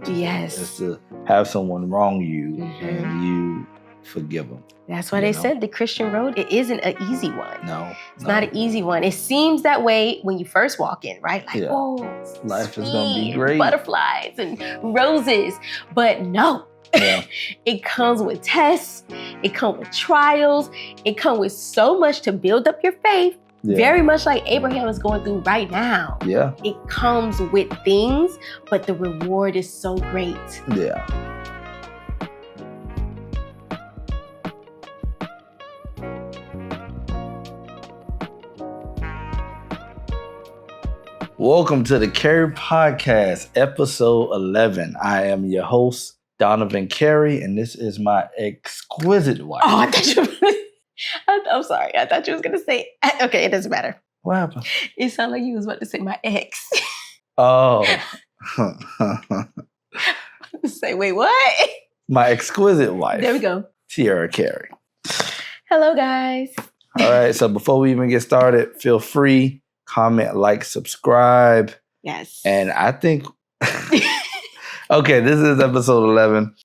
Yes. It's to have someone wrong you and you forgive them. That's why they said the Christian road, it isn't an easy one. No. It's not an easy one. It seems that way when you first walk in, right? Like, life is going to be great. Butterflies and roses. But no. Yeah. It comes with tests. It comes with trials. It comes with so much to build up your faith. Yeah. Very much like Abraham is going through right now. Yeah. It comes with things, but the reward is so great. Yeah. Welcome to the Careys Podcast, episode 11. I am your host, Donovan Carey, and this is my exquisite wife. Oh, I thought you were... I'm sorry. I thought you was going to say... Okay, it doesn't matter. What happened? It sounded like you was about to say my ex. Oh. Say, wait, what? My exquisite wife. There we go. Tiara Carey. Hello, guys. All right, so before we even get started, feel free, comment, like, subscribe. Yes. And I think... Okay, this is episode 11.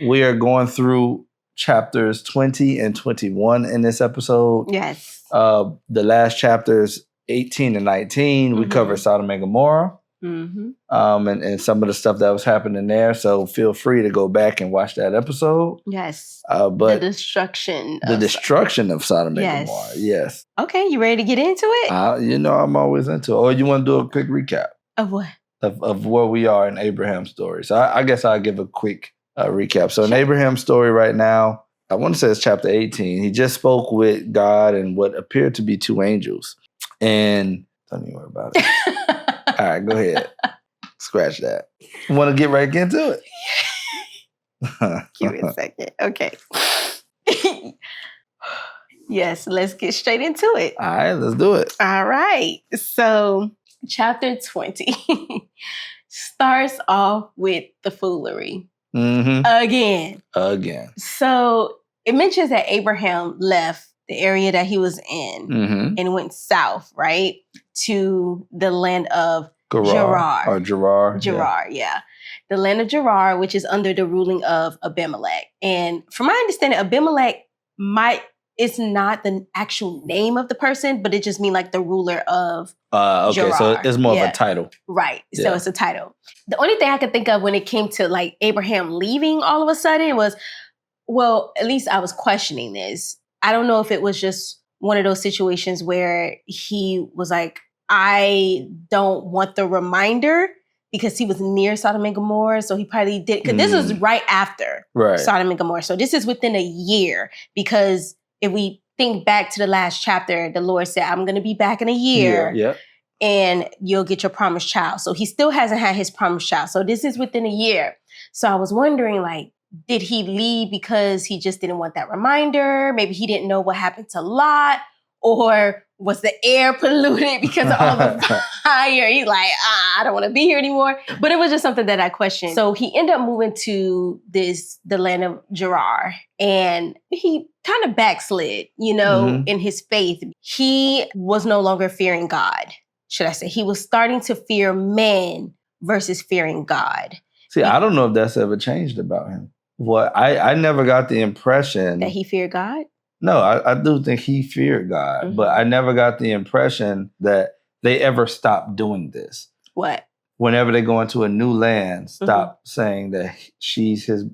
We are going through chapters 20 and 21 in this episode. Yes. The last chapters, 18 and 19, we covered Sodom and Gomorrah. And some of the stuff that was happening there. So feel free to go back and watch that episode. Yes. But the destruction of Sodom and Gomorrah. Yes. Okay, you ready to get into it? I'm always into it. Or you want to do a quick recap? Of what? Of where we are in Abraham's story. So I guess I'll give a quick recap. So in Abraham's story right now, I want to say it's chapter 18. He just spoke with God and what appeared to be two angels. And don't even worry about it. All right, go ahead. Scratch that. Want to get right into it? Give me a second. Okay. Yes, let's get straight into it. All right, let's do it. All right. So chapter 20 starts off with the foolery. Again. So it mentions that Abraham left the area that he was in and went south, right, to the land of Gerar. Or Gerar. Gerar, yeah. The land of Gerar, which is under the ruling of Abimelek. And from my understanding, Abimelek it's not the actual name of the person, but it just means like the ruler of Gerar. So it's more of a title. Right. Yeah. So it's a title. The only thing I could think of when it came to like Abraham leaving all of a sudden was, well, at least I was questioning this. I don't know if it was just one of those situations where he was like, I don't want the reminder because he was near Sodom and Gomorrah. So he probably did, because this was right after Sodom and Gomorrah. So this is within a year, because if we think back to the last chapter, the Lord said, I'm going to be back in a year and you'll get your promised child. So he still hasn't had his promised child. So this is within a year. So I was wondering, like, did he leave because he just didn't want that reminder? Maybe he didn't know what happened to Lot, or was the air polluted because of all the fire? He's like, I don't want to be here anymore. But it was just something that I questioned. So he ended up moving to the land of Gerar, and he kind of backslid, in his faith. He was no longer fearing God, should I say. He was starting to fear men versus fearing God. See, I don't know if that's ever changed about him. I never got the impression that he feared God. No, I do think he feared God, but I never got the impression that they ever stopped doing this. What? Whenever they go into a new land, stop saying that she's his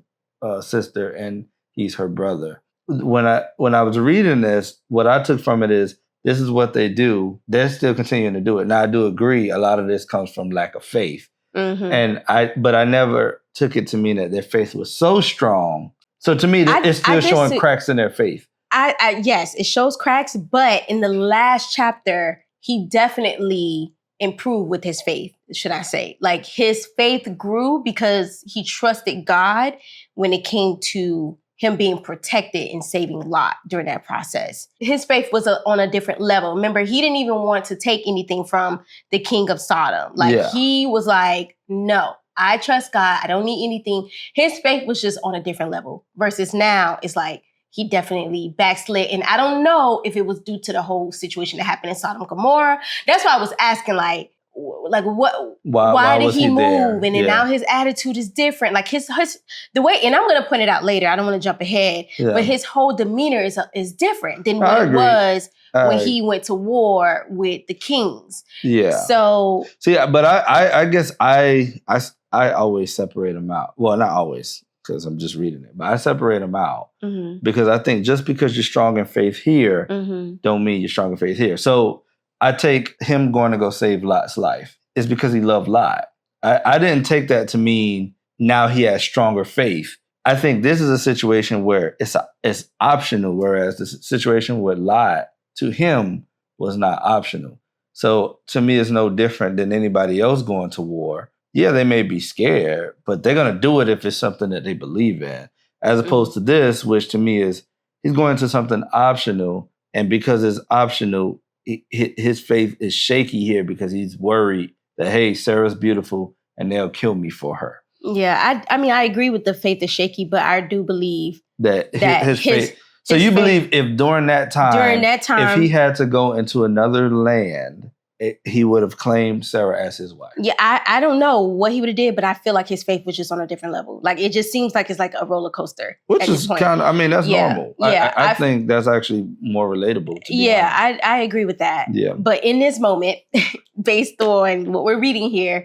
sister and he's her brother. When I was reading this, what I took from it is, this is what they do. They're still continuing to do it. Now, I do agree a lot of this comes from lack of faith. But I never took it to mean that their faith was so strong. So to me, it's still showing cracks in their faith. Yes, it shows cracks, but in the last chapter, he definitely improved with his faith, should I say. Like, his faith grew because he trusted God when it came to him being protected and saving Lot during that process. His faith was on a different level. Remember, he didn't even want to take anything from the king of Sodom. He was like, no, I trust God. I don't need anything. His faith was just on a different level. Versus now, it's like, he definitely backslid. And I don't know if it was due to the whole situation that happened in Sodom and Gomorrah. That's why I was asking, like, like what? Why did he move? There? And then now his attitude is different. Like his the way, and I'm going to point it out later. I don't want to jump ahead, but his whole demeanor is different than what it was when he went to war with the kings. Yeah. So but I guess I always separate them out. Well, not always, because I'm just reading it, but I separate them out because I think just because you're strong in faith here, don't mean you're strong in faith here. So I take him going to go save Lot's life is because he loved Lot. I didn't take that to mean now he has stronger faith. I think this is a situation where it's optional, whereas the situation with Lot to him was not optional. So to me, it's no different than anybody else going to war. Yeah, they may be scared, but they're going to do it if it's something that they believe in, as opposed to this, which to me is he's going to something optional. And because it's optional, his faith is shaky here because he's worried that, hey, Sarah's beautiful and they'll kill me for her. Yeah, I mean, I agree with the faith is shaky, but I do believe that his faith. So you believe if during that time, if he had to go into another land, he would have claimed Sarah as his wife. Yeah, I don't know what he would have did, but I feel like his faith was just on a different level. Like it just seems like it's like a roller coaster. Which is kind of, I mean, that's normal. Yeah, I think that's actually more relatable. I agree with that. Yeah. But in this moment, based on what we're reading here,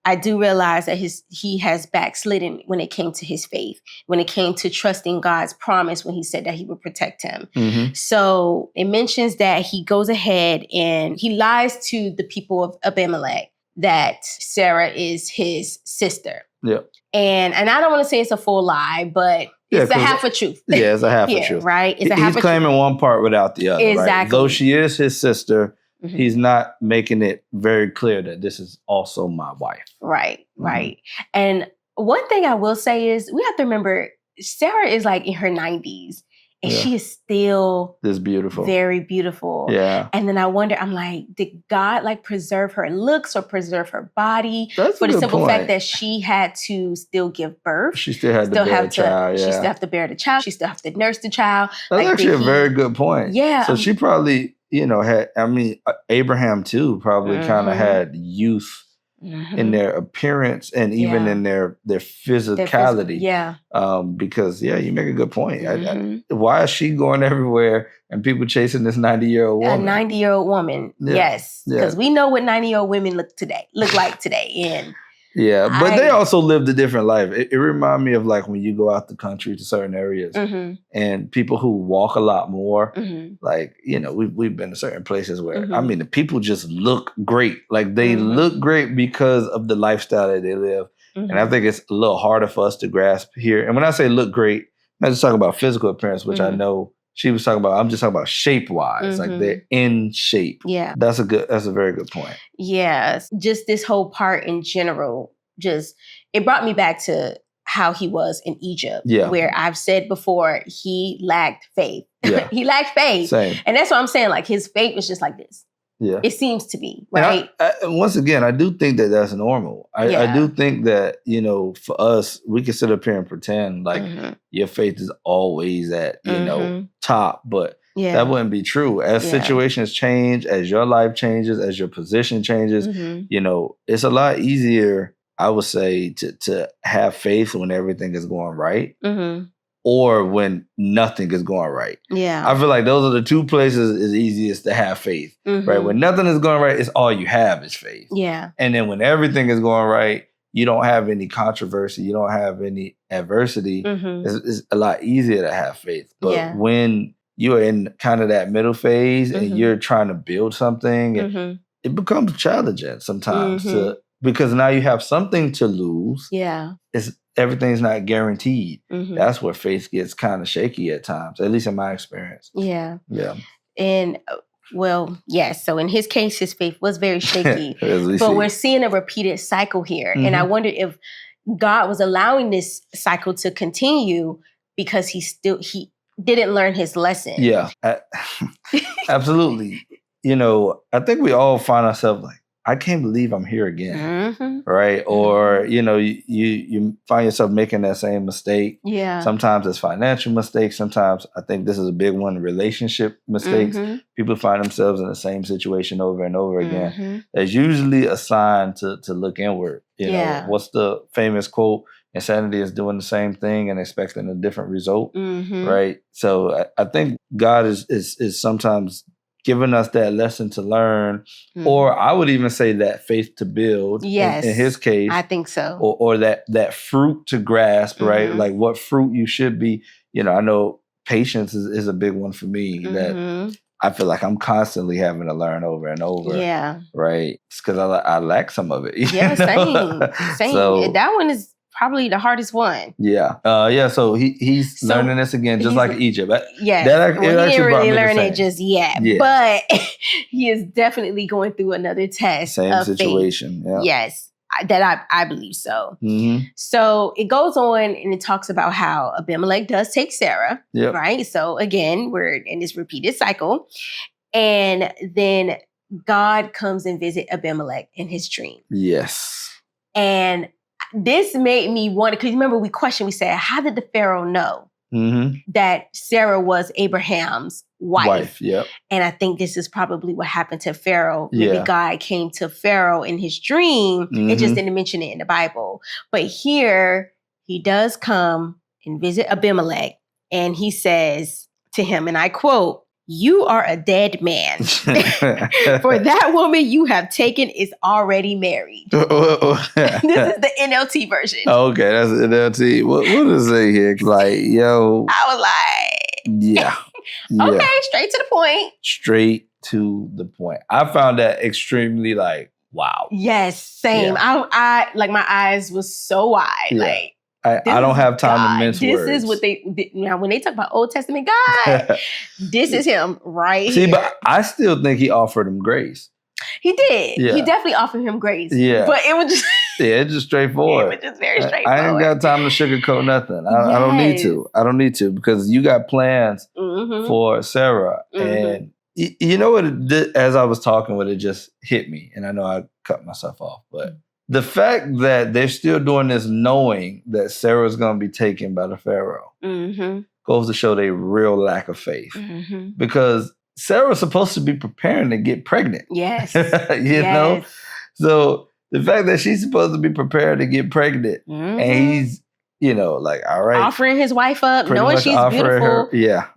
I do realize that he has backslidden when it came to his faith, when it came to trusting God's promise when he said that he would protect him. Mm-hmm. So it mentions that he goes ahead and he lies to the people of Abimelek that Sarah is his sister. Yeah. And I don't want to say it's a full lie, but it's a half a truth. Yeah, it's a half a truth. Right? It's He's claiming one part without the other. Exactly. Right? Though she is his sister, he's not making it very clear that this is also my wife. Right, right. And one thing I will say is we have to remember Sarah is like in her 90s and she is still this beautiful, very beautiful. Yeah. And then I wonder, I'm like, did God like preserve her looks or preserve her body That's for the simple fact that she had to still give birth? She still had to bear the child. She still have to bear the child. She still have to nurse the child. That's actually a very good point. Yeah. So she probably, Abraham too probably kind of had youth in their appearance and even in their physicality. Because you make a good point. Why is she going everywhere and people chasing this 90-year-old woman? A 90-year-old woman, yes. Because we know what 90-year-old women look like today. And but they also lived a different life. It reminded me of like when you go out the country to certain areas and people who walk a lot more, like, we've been to certain places where, I mean, the people just look great. Like they look great because of the lifestyle that they live. And I think it's a little harder for us to grasp here. And when I say look great, I'm not just talking about physical appearance, which I know she was talking about. I'm just talking about shape-wise. Like they're in shape. Yeah. That's a very good point. Yeah. Just this whole part in general, it brought me back to how he was in Egypt, where I've said before, he lacked faith. Yeah. He lacked faith. Same. And that's what I'm saying. Like his faith was just like this. Yeah. It seems to be, right? And once again, I do think that that's normal. I do think that, for us, we can sit up here and pretend like your faith is always at, top, but that wouldn't be true. As situations change, as your life changes, as your position changes, it's a lot easier, I would say, to have faith when everything is going right. Or when nothing is going right. Yeah. I feel like those are the two places it's easiest to have faith, right? When nothing is going right, it's all you have is faith. Yeah. And then when everything is going right, you don't have any controversy, you don't have any adversity. It's a lot easier to have faith. But when you're in kind of that middle phase and you're trying to build something, it becomes challenging sometimes because now you have something to lose. Yeah. Everything's not guaranteed. That's where faith gets kind of shaky at times, at least in my experience. Yeah. Yeah. And so in his case, his faith was very shaky. But we're seeing a repeated cycle here. And I wonder if God was allowing this cycle to continue because he didn't learn his lesson. Yeah. Absolutely. I think we all find ourselves like, I can't believe I'm here again. Mm-hmm. Right. Or, you find yourself making that same mistake. Yeah. Sometimes it's financial mistakes. Sometimes I think this is a big one, relationship mistakes. Mm-hmm. People find themselves in the same situation over and over again. Mm-hmm. There's usually a sign to look inward. What's the famous quote? Insanity is doing the same thing and expecting a different result. Mm-hmm. Right. So I think God is sometimes giving us that lesson to learn, or I would even say that faith to build. Yes, in his case, I think so. Or that fruit to grasp, right? Like what fruit you should be. I know patience is a big one for me that I feel like I'm constantly having to learn over and over. Yeah, right. It's because I lack some of it. Yeah, same. So, that one is probably the hardest one. Yeah. So he's learning this again, just like Egypt. Yeah. He didn't really learn it just yet. Yeah. But he is definitely going through another test. Same situation. Yeah. Yes. That I believe so. Mm-hmm. So it goes on and it talks about how Abimelek does take Sarah. Yep. Right. So again, we're in this repeated cycle. And then God comes and visit Abimelek in his dream. Yes. And this made me wonder, because remember we said, how did the Pharaoh know that Sarah was Abraham's wife? Yep. And I think this is probably what happened to Pharaoh. Maybe God came to Pharaoh in his dream and just didn't mention it in the Bible. But here he does come and visit Abimelek, and he says to him, and I quote, "You are a dead man. For that woman you have taken is already married." This is the NLT version. Okay, that's NLT. What does it say here? Like, yo. I was like. Yeah. Okay, straight to the point. Straight to the point. I found that extremely wow. Yes, same. Yeah. I like my eyes was so wide. Yeah. I don't have time to mince words. This is what now when they talk about Old Testament God, this is him right here. See, but I still think he offered him grace. He did. Yeah. He definitely offered him grace. Yeah. But it was just... it's just straightforward. It was just very straightforward. I ain't got time to sugarcoat nothing. I don't need to. I don't need to, because you got plans for Sarah. And you know what? As I was talking with it, just hit me. And I know I cut myself off, but... the fact that they're still doing this knowing that Sarah's going to be taken by the Pharaoh goes to show their real lack of faith. Because Sarah's supposed to be preparing to get pregnant. Yes. you know? So the fact that she's supposed to be prepared to get pregnant and he's, all right. Offering his wife up, knowing she's beautiful.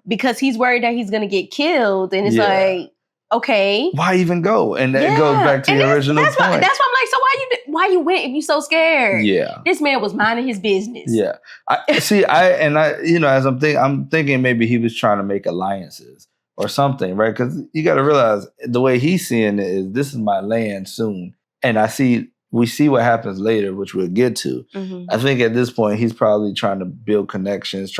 Because he's worried that he's going to get killed. And it's like, okay. Why even go? And that goes back to the original point. That's why I'm like, so why you went if you so scared? Yeah. This man was minding his business. Yeah. As I'm thinking maybe he was trying to make alliances or something, right? Because you got to realize the way he's seeing it is, this is my land soon. And we see what happens later, which we'll get to. I think at this point, he's probably trying to build connections,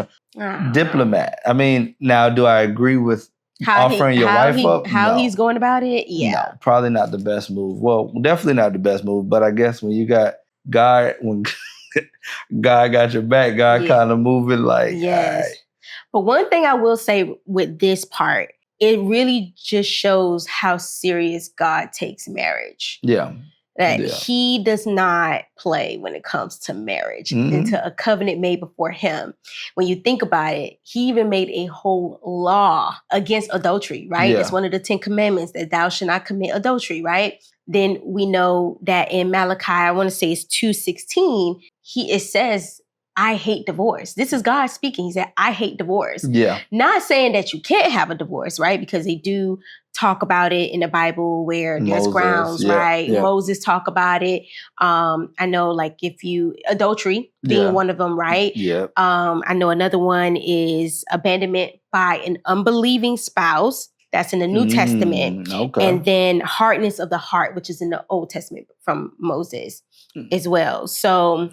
diplomat. I mean, now, do I agree with offering your wife up? How he's going about it? Yeah. No, probably not the best move. Well, definitely not the best move. But I guess when you got God, when God got your back, God kind of moving like. Yes. Right. But one thing I will say with this part, it really just shows how serious God takes marriage. Yeah. That he does not play when it comes to marriage, into a covenant made before him. When you think about it, he even made a whole law against adultery, right? Yeah. It's one of the 10 commandments that thou shalt not commit adultery, right? Then we know that in Malachi, I want to say it's 2:16, it says, I hate divorce. This is God speaking. He said, I hate divorce. Yeah. Not saying that you can't have a divorce, right? Because they do talk about it in the Bible where there's grounds, right? Yeah. Moses talk about it. I know adultery being one of them, right? Yeah. I know another one is abandonment by an unbelieving spouse. That's in the New Testament. Okay. And then hardness of the heart, which is in the Old Testament from Moses as well. So...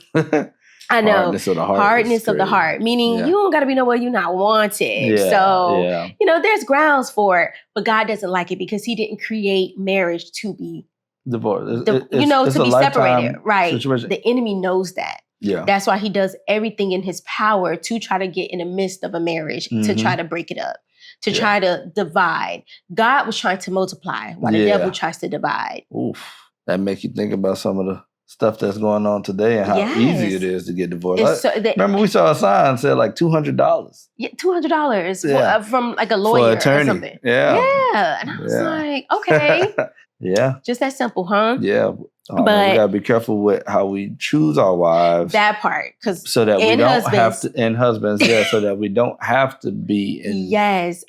I know. Hardness of the heart. Meaning you don't got to be nowhere you're not wanted. Yeah, so, there's grounds for it. But God doesn't like it because he didn't create marriage to be divorced. To be separated. Right. Situation. The enemy knows that. Yeah. That's why he does everything in his power to try to get in the midst of a marriage, to try to break it up, to try to divide. God was trying to multiply while the devil tries to divide. Oof. that make you think about some of the stuff that's going on today and how easy it is to get divorced. Remember, we saw a sign that said like $200. Yeah, $200 from like a lawyer for attorney. Or something. Yeah. And I was like, okay. Just that simple, huh? Yeah. But we gotta be careful with how we choose our wives. That part, because so that we don't have to, and husbands, so that we don't have to be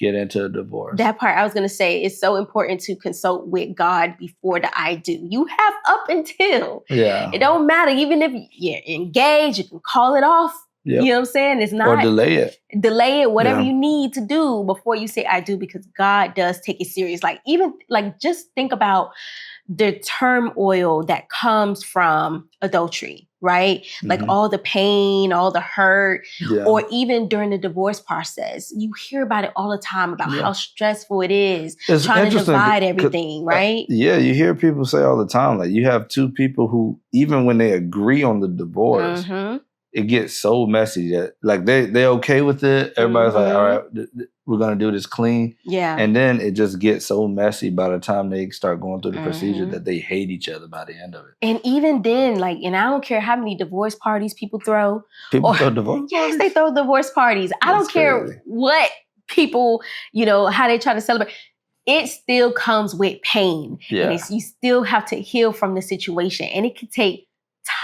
get into a divorce. That part, I was gonna say, it's so important to consult with God before the I do. You have up until it don't matter, even if you're engaged, you can call it off. Yep. You know what I'm saying? It's not or delay it, whatever you need to do before you say I do, because God does take it serious. Like even like just think about the turmoil that comes from adultery, right? Like all the pain, all the hurt, or even during the divorce process. You hear about it all the time about how stressful it is trying to divide everything, right? You hear people say all the time, like you have two people who, even when they agree on the divorce, it gets so messy that like they're okay with it. Everybody's like, all right, we're going to do this clean. Yeah. And then it just gets so messy by the time they start going through the procedure that they hate each other by the end of it. And even then, like, and I don't care how many divorce parties people throw. People throw divorce parties? Yes, they throw divorce parties. I don't care what people, how they try to celebrate. It still comes with pain. Yeah. And you still have to heal from the situation. And it could take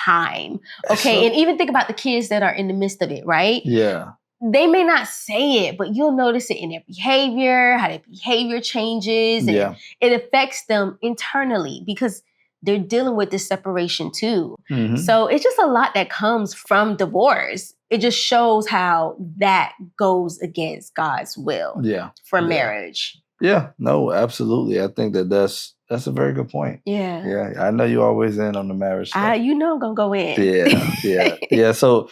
time. Okay. And even think about the kids that are in the midst of it, right? Yeah. They may not say it, but you'll notice it in their behavior, how their behavior changes. And it affects them internally because they're dealing with this separation too. So it's just a lot that comes from divorce. It just shows how that goes against God's will for marriage. Yeah, no, absolutely. I think that's a very good point. Yeah. I know you're always in on the marriage stuff. I'm going to go in. Yeah. So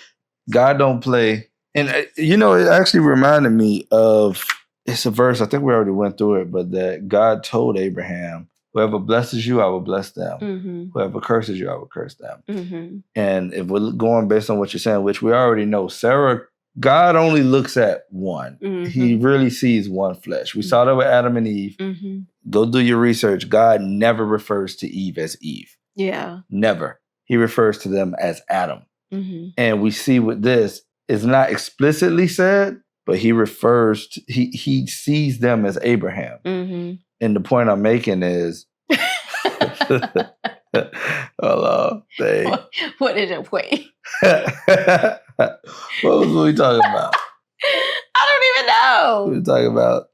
God don't play. And, it actually reminded me of, it's a verse, I think we already went through it, but that God told Abraham, whoever blesses you, I will bless them. Whoever curses you, I will curse them. And if we're going based on what you're saying, which we already know, Sarah, God only looks at one. He really sees one flesh. We saw that with Adam and Eve. Go do your research. God never refers to Eve as Eve. Yeah. Never. He refers to them as Adam. And we see with this, it's not explicitly said, but he refers to, he sees them as Abraham. And the point I'm making is, hello, what is your point? What was we talking about? I don't even know. We were talking about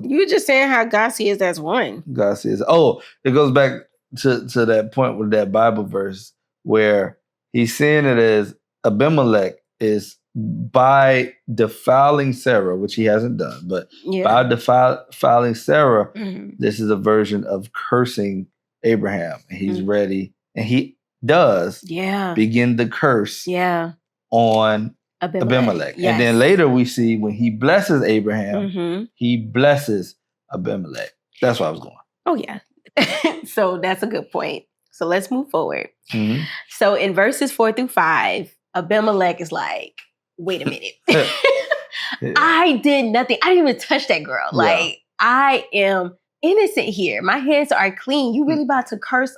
you were just saying how God sees as one. God sees. Oh, it goes back to that point with that Bible verse where he's seeing it as Abimelek is by defiling Sarah, which he hasn't done, but by defiling Sarah, this is a version of cursing Abraham. And he's ready, and he does begin the curse on Abimelek. Yes. And then later we see when he blesses Abraham, he blesses Abimelek. That's where I was going. Oh, yeah. So that's a good point. So let's move forward. So in verses 4-5, Abimelek is like, wait a minute. I did nothing. I didn't even touch that girl. Like, I am innocent here. My hands are clean. You really about to curse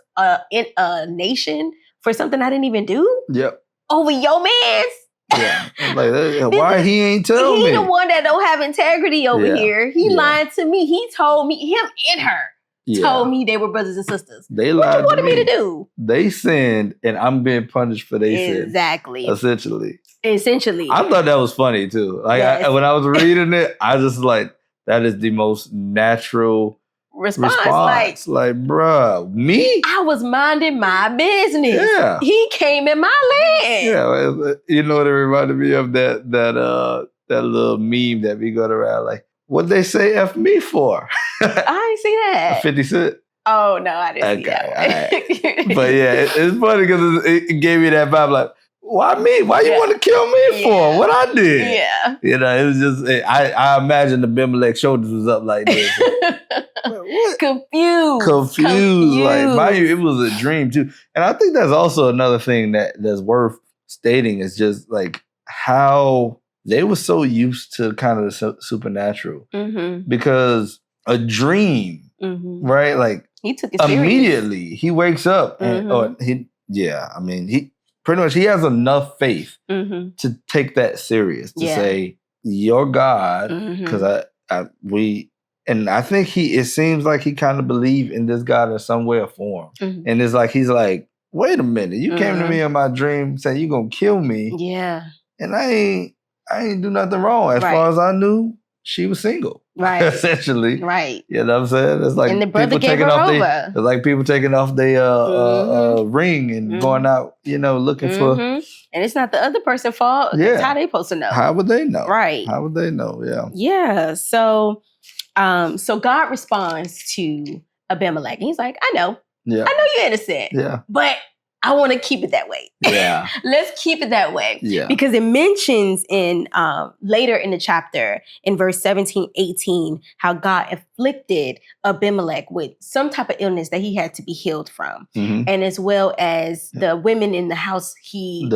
in a nation for something I didn't even do? Yep. Over your mans? Yeah. I'm like, why he ain't tell me? He the one that don't have integrity over here. He lied to me. He told me, him and her told me they were brothers and sisters. They lied what you wanted me to do? They sinned, and I'm being punished for their sin. Exactly. Essentially. I thought that was funny, too. Like, when I was reading it, I just like, that is the most natural response. Like, bruh, me? I was minding my business. Yeah. He came in my land. Yeah. You know what it reminded me of? That little meme that we got around, like, what'd they say F me for? I ain't see that. 50 Cent? Oh, no, I didn't see that. Right. But yeah, it's funny because it gave me that vibe, like, why me? Why you want to kill me for? What I did? Yeah. It was just, I imagine Abimelek's shoulders was up like this. What? Confused. Like, it was a dream too. And I think that's also another thing that's worth stating is just like how they were so used to kind of the supernatural. Because a dream, right? Like He took it serious. Immediately, he wakes up and he pretty much he has enough faith to take that serious, to say, your God, because I think it seems like he kind of believed in this God in some way or form. And it's like, he's like, wait a minute, you came to me in my dream saying you're going to kill me. Yeah. And I ain't do nothing wrong. As far as I knew, she was single. Right. Essentially. Right. You know what I'm saying? It's like and the brother people gave taking her off over. it's like people taking off their ring and going out, looking for. And it's not the other person's fault. Yeah. It's how they supposed to know. How would they know? Right. How would they know? Yeah. Yeah. So God responds to Abimelech. And he's like, I know. Yeah. I know you're innocent. Yeah. But I want to keep it that way. Yeah. Let's keep it that way. Yeah. Because it mentions in later in the chapter, in verse 17, 18, how God afflicted Abimelech with some type of illness that he had to be healed from. And as well as the women in the house, he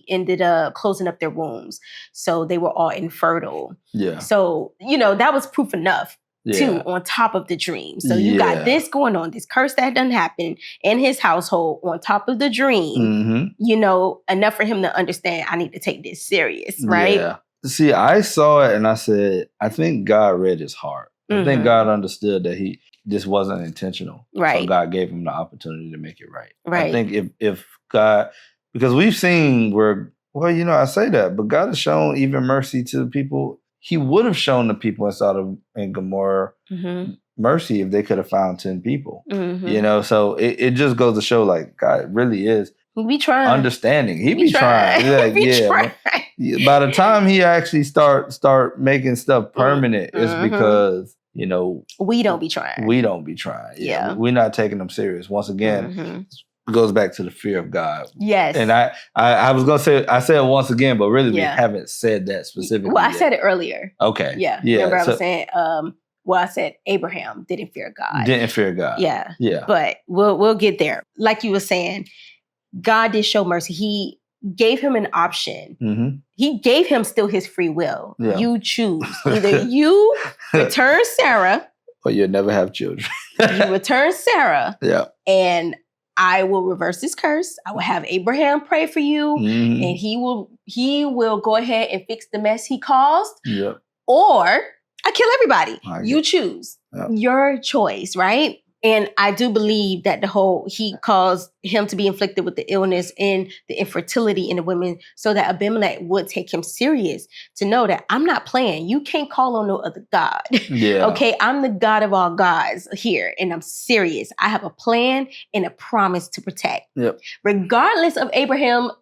ended up closing up their wombs. So they were all infertile. Yeah. So, that was proof enough. Too, on top of the dream. So you got this going on, this curse that done happened in his household on top of the dream, enough for him to understand, I need to take this serious, right? Yeah. See, I saw it and I said, I think God read his heart. I think God understood that this wasn't intentional. Right. So God gave him the opportunity to make it right. Right. I think if God, because we've seen where, I say that, but God has shown even mercy to the people. He would have shown the people in Sodom and Gomorrah mercy if they could have found 10 people. So it just goes to show, like, God really is understanding. He be trying. Trying. By the time he actually start making stuff permanent, it's because, we don't be trying. We don't be trying. Yeah. We're not taking them serious. Once again, it goes back to the fear of God. Yes. And I was going to say, I said it once again, but really we haven't said that specifically. Well, I said it earlier. Okay. Yeah. Remember I was saying, I said Abraham didn't fear God. Didn't fear God. Yeah. Yeah. But we'll get there. Like you were saying, God did show mercy. He gave him an option. He gave him still his free will. Yeah. You choose. Either you return Sarah. Or you'll never have children. You return Sarah. Yeah. And I will reverse this curse. I will have Abraham pray for you, and he will go ahead and fix the mess he caused. Yeah. Or I kill everybody. You choose. Your choice, right? And I do believe that he caused him to be inflicted with the illness and the infertility in the women so that Abimelech would take him serious, to know that I'm not playing. You can't call on no other God. Yeah. Okay, I'm the God of all gods here, and I'm serious. I have a plan and a promise to protect. Yep. Regardless of Abraham's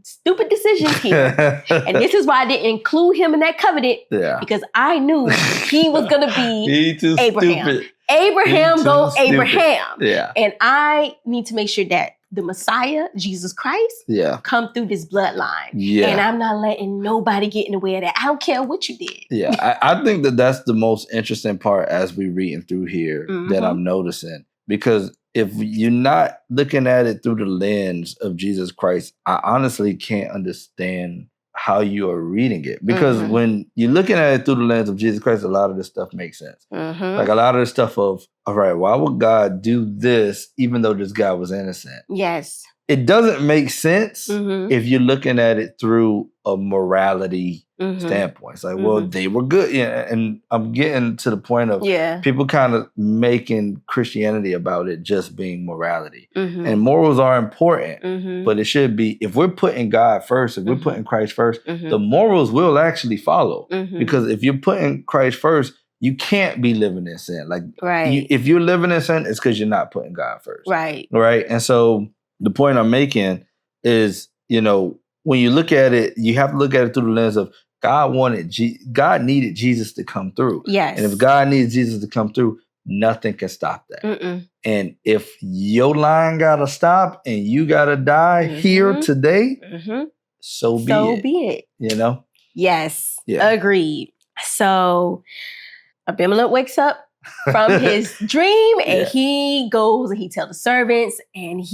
stupid decisions here. And this is why I didn't include him in that covenant, because I knew he was going to be Abraham. Stupid. Abraham go Abraham. Yeah. And I need to make sure that the Messiah, Jesus Christ, come through this bloodline. Yeah. And I'm not letting nobody get in the way of that. I don't care what you did. Yeah. I think that's the most interesting part as we reading through here that I'm noticing. Because if you're not looking at it through the lens of Jesus Christ, I honestly can't understand how you are reading it. Because when you're looking at it through the lens of Jesus Christ, a lot of this stuff makes sense. Like a lot of the stuff of, all right, why would God do this even though this guy was innocent? Yes. It doesn't make sense if you're looking at it through a morality standpoint. It's like, well, they were good. Yeah, and I'm getting to the point of people kind of making Christianity about it just being morality. And morals are important, but it should be, if we're putting God first, if we're putting Christ first, the morals will actually follow. Because if you're putting Christ first, you can't be living in sin. Like, if you're living in sin, it's because you're not putting God first. Right. Right. And so the point I'm making is, when you look at it, you have to look at it through the lens of God needed Jesus to come through. Yes. And if God needs Jesus to come through, nothing can stop that. And if your line got to stop and you got to die here today, so be it. Yes. Yeah. Agreed. So Abimelech wakes up from his dream, and he goes and he tells the servants, and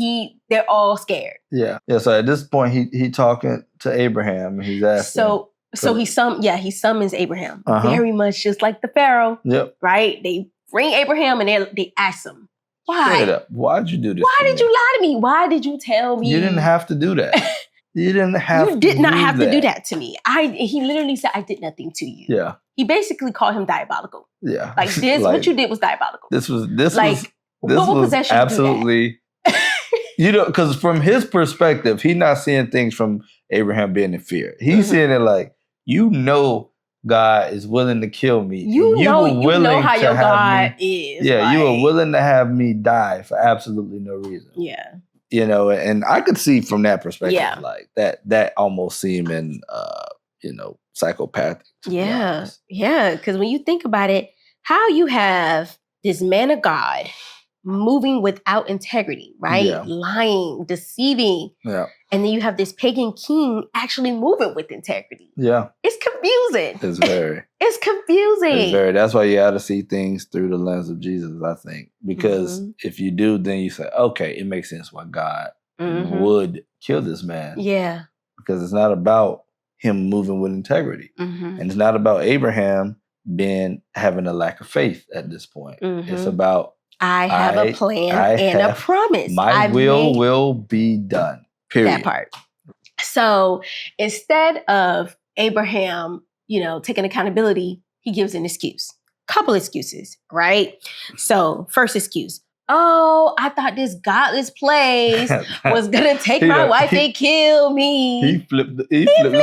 they're all scared. Yeah. So at this point, he talking to Abraham, and he's asking. So he summons Abraham, very much just like the Pharaoh. Yep. Right? They bring Abraham, and they ask him, why? Straight up. Why'd you do this? Why did you lie to me? Why did you tell me? You didn't have to do that. You didn't have You did not have to do that to me. He literally said, I did nothing to you. Yeah. He basically called him diabolical. Yeah. Like this, what you did was diabolical. This was possession absolutely, because from his perspective, he's not seeing things from Abraham being in fear. He's seeing it like, God is willing to kill me. You know how your God is. Yeah, you were willing to have me die for absolutely no reason. Yeah. And I could see from that perspective, like that almost seeming, psychopathic. Yeah. Yeah. Because when you think about it, how you have this man of God moving without integrity, right? Yeah. Lying, deceiving. Yeah. And then you have this pagan king actually moving with integrity. Yeah. It's confusing. It's very. It's confusing. That's why you got to see things through the lens of Jesus, I think. Because if you do, then you say, okay, it makes sense why God would kill this man. Yeah. Because it's not about him moving with integrity. And it's not about Abraham having a lack of faith at this point. It's about, I have a plan and a promise. My will be done. Period. That part. So instead of Abraham, taking accountability, he gives an excuse. Couple excuses, right? So first excuse. Oh, I thought this godless place was going to take my wife and kill me. He flipped the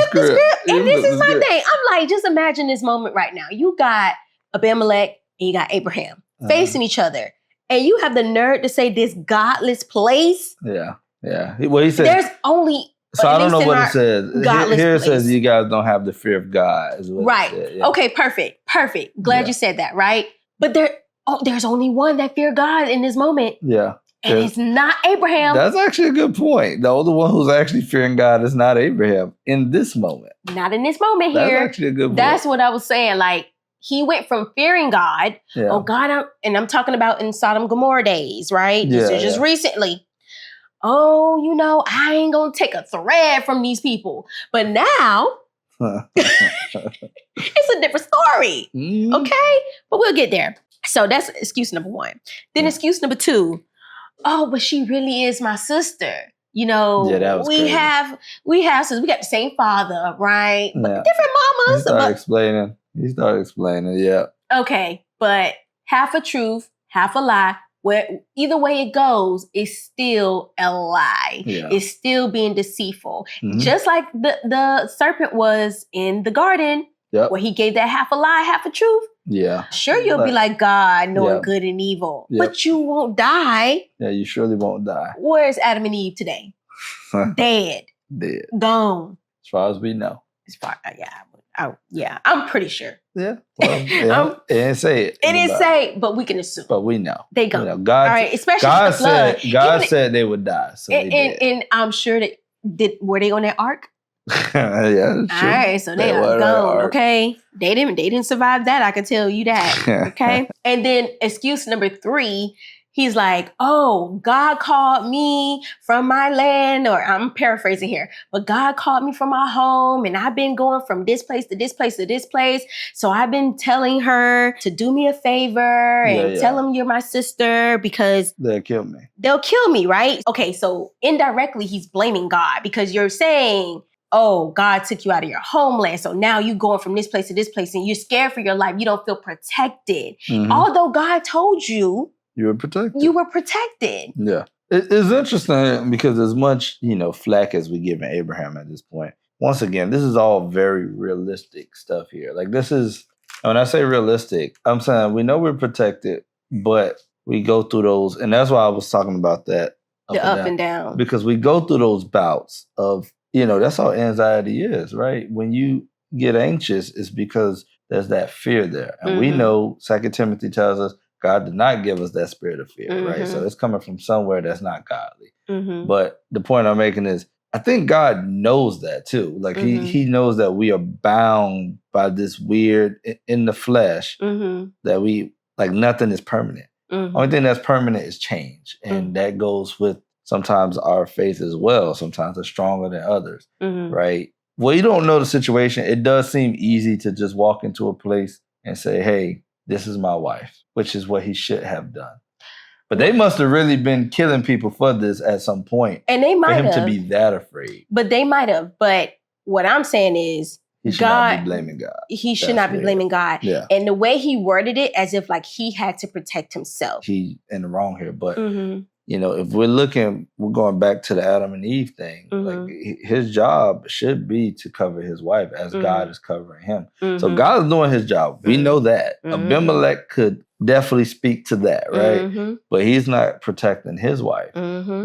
script. And this is my thing. I'm like, just imagine this moment right now. You got Abimelek and you got Abraham facing each other. And you have the nerve to say this godless place? Yeah. Yeah. Well, he said there's only. So I don't know what it says. Here it place. says you guys don't have the fear of God. Is what right. It said. Yeah. Okay. Perfect. Glad you said that. Right. But there's only one that fear God in this moment. Yeah. And it's not Abraham. That's actually a good point. The only one who's actually fearing God is not Abraham in this moment. Not in this moment here. That's actually a good point. That's what I was saying. Like, he went from fearing God. Yeah. Oh, God. I'm talking about in Sodom and Gomorrah days, right? This is just recently. Oh, I ain't going to take a thread from these people. But now, it's a different story. Okay? But we'll get there. So that's excuse number one. Then excuse number two. Oh, but she really is my sister. That was we crazy. have since we got the same father, right? But different mamas. He started explaining, yeah. Okay, but half a truth, half a lie. Where either way it goes, it's still a lie. Yeah. It's still being deceitful. Just like the serpent was in the garden, where he gave that half a lie, half a truth. Yeah. Sure, you'll be like God, knowing good and evil, but you won't die. Yeah, you surely won't die. Where's Adam and Eve today? Dead. Gone. As far as we know. I'm pretty sure. Yeah. Well, it didn't say it. It didn't say, but we can assume. But we know. They go. God, all right, especially God the flood. God said they would die. So and I'm sure that were they on that ark? Yeah, that's true. All right, so they are gone. Okay, they didn't survive that. I can tell you that. Okay, and then excuse number three. He's like, oh, God called me from my land, or I'm paraphrasing here, but God called me from my home, and I've been going from this place to this place to this place. So I've been telling her to do me a favor and tell him you're my sister because they'll kill me. They'll kill me, right? Okay, so indirectly, he's blaming God because you're saying, oh, God took you out of your homeland. So now you going from this place to this place and you're scared for your life. You don't feel protected. Although God told you, you were protected. Yeah. It's interesting because as much, flack as we give Abraham at this point, once again, this is all very realistic stuff here. Like this is, when I say realistic, I'm saying we know we're protected, but we go through those. And that's why I was talking about that. Up and down. Because we go through those bouts of, that's how anxiety is, right? When you get anxious, it's because there's that fear there. And we know 2 Timothy tells us, God did not give us that spirit of fear, right? So it's coming from somewhere that's not godly. But the point I'm making is, I think God knows that too. Like he knows that we are bound by this weird in the flesh that we, like nothing is permanent. Only thing that's permanent is change. And that goes with sometimes our faith as well. Sometimes it's stronger than others, right? Well, you don't know the situation. It does seem easy to just walk into a place and say, hey, this is my wife, which is what he should have done. But they must have really been killing people for this at some point. And they might have. For him to be that afraid. But they might have. But what I'm saying is, he should not be blaming God. He should not be blaming God. Yeah. And the way he worded it, as if like he had to protect himself. He in the wrong here. But, if we're going back to the Adam and Eve thing. Like his job should be to cover his wife as God is covering him. So God is doing his job. We know that. Abimelek could definitely speak to that, right? But he's not protecting his wife.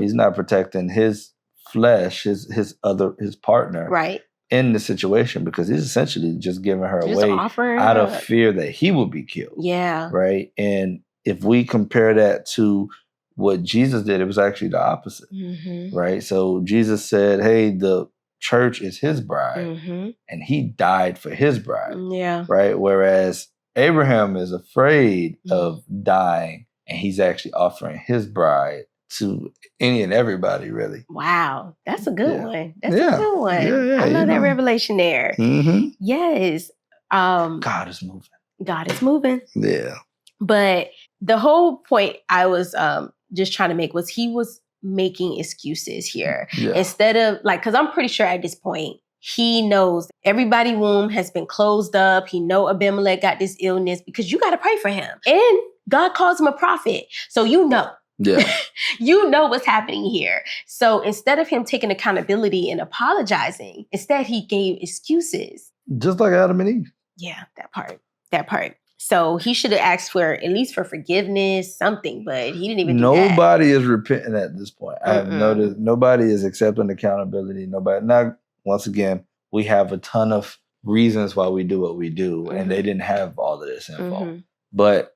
He's not protecting his flesh, his partner, right, in the situation, because he's essentially just giving her away out of fear that he will be killed. Yeah, right. And if we compare that to what Jesus did, it was actually the opposite, right? So Jesus said, "Hey, the church is his bride," and he died for his bride. Yeah, right. Whereas Abraham is afraid of dying, and he's actually offering his bride to any and everybody, really. Wow. That's a good one. That's a good one. Yeah, I love that revelation there. Yes. God is moving. God is moving. Yeah. But the whole point I was just trying to make was he was making excuses here. Yeah. Instead of because I'm pretty sure at this point, he knows everybody's womb has been closed up. He know Abimelek got this illness because you got to pray for him. And God calls him a prophet. So Yeah. you know what's happening here. So instead of him taking accountability and apologizing, instead he gave excuses. Just like Adam and Eve. Yeah, that part. So he should have asked for at least for forgiveness, something, but he didn't even do that. Nobody is repenting at this point. I have noticed nobody is accepting accountability. Nobody. Now, once again, we have a ton of reasons why we do what we do, and they didn't have all of this info. But,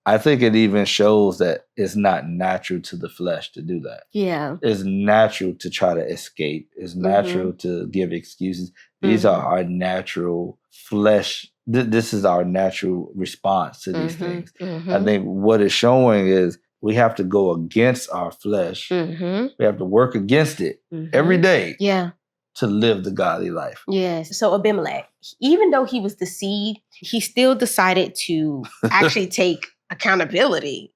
I think it even shows that it's not natural to the flesh to do that. Yeah. It's natural to try to escape. It's natural to give excuses. These are our natural flesh. This is our natural response to these things. I think what it's showing is we have to go against our flesh. We have to work against it every day. Yeah. To live the godly life. Yes. So Abimelek, even though he was the seed, he still decided to actually take accountability,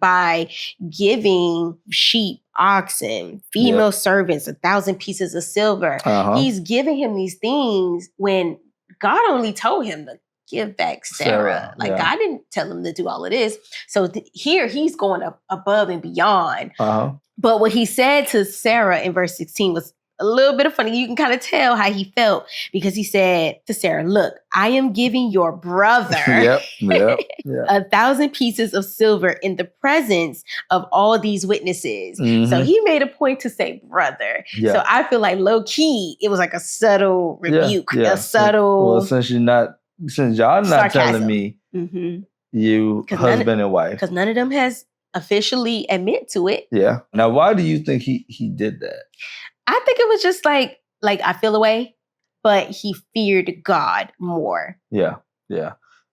by giving sheep, oxen, female servants, 1,000 pieces of silver. He's giving him these things when God only told him to give back Sarah. God didn't tell him to do all of this. So here he's going up above and beyond. But what he said to Sarah in verse 16 was a little bit of funny. You can kind of tell how he felt because he said to Sarah, "Look, I am giving your brother 1,000 pieces of silver in the presence of all these witnesses." So he made a point to say brother. So I feel like low key, it was like a subtle rebuke, a subtle. Well, since y'all not sarcasm. telling me you husband and wife. Because none of them has officially admit to it. Yeah. Now, why do you think he did that? I think it was just like I feel away, but he feared God more. Yeah.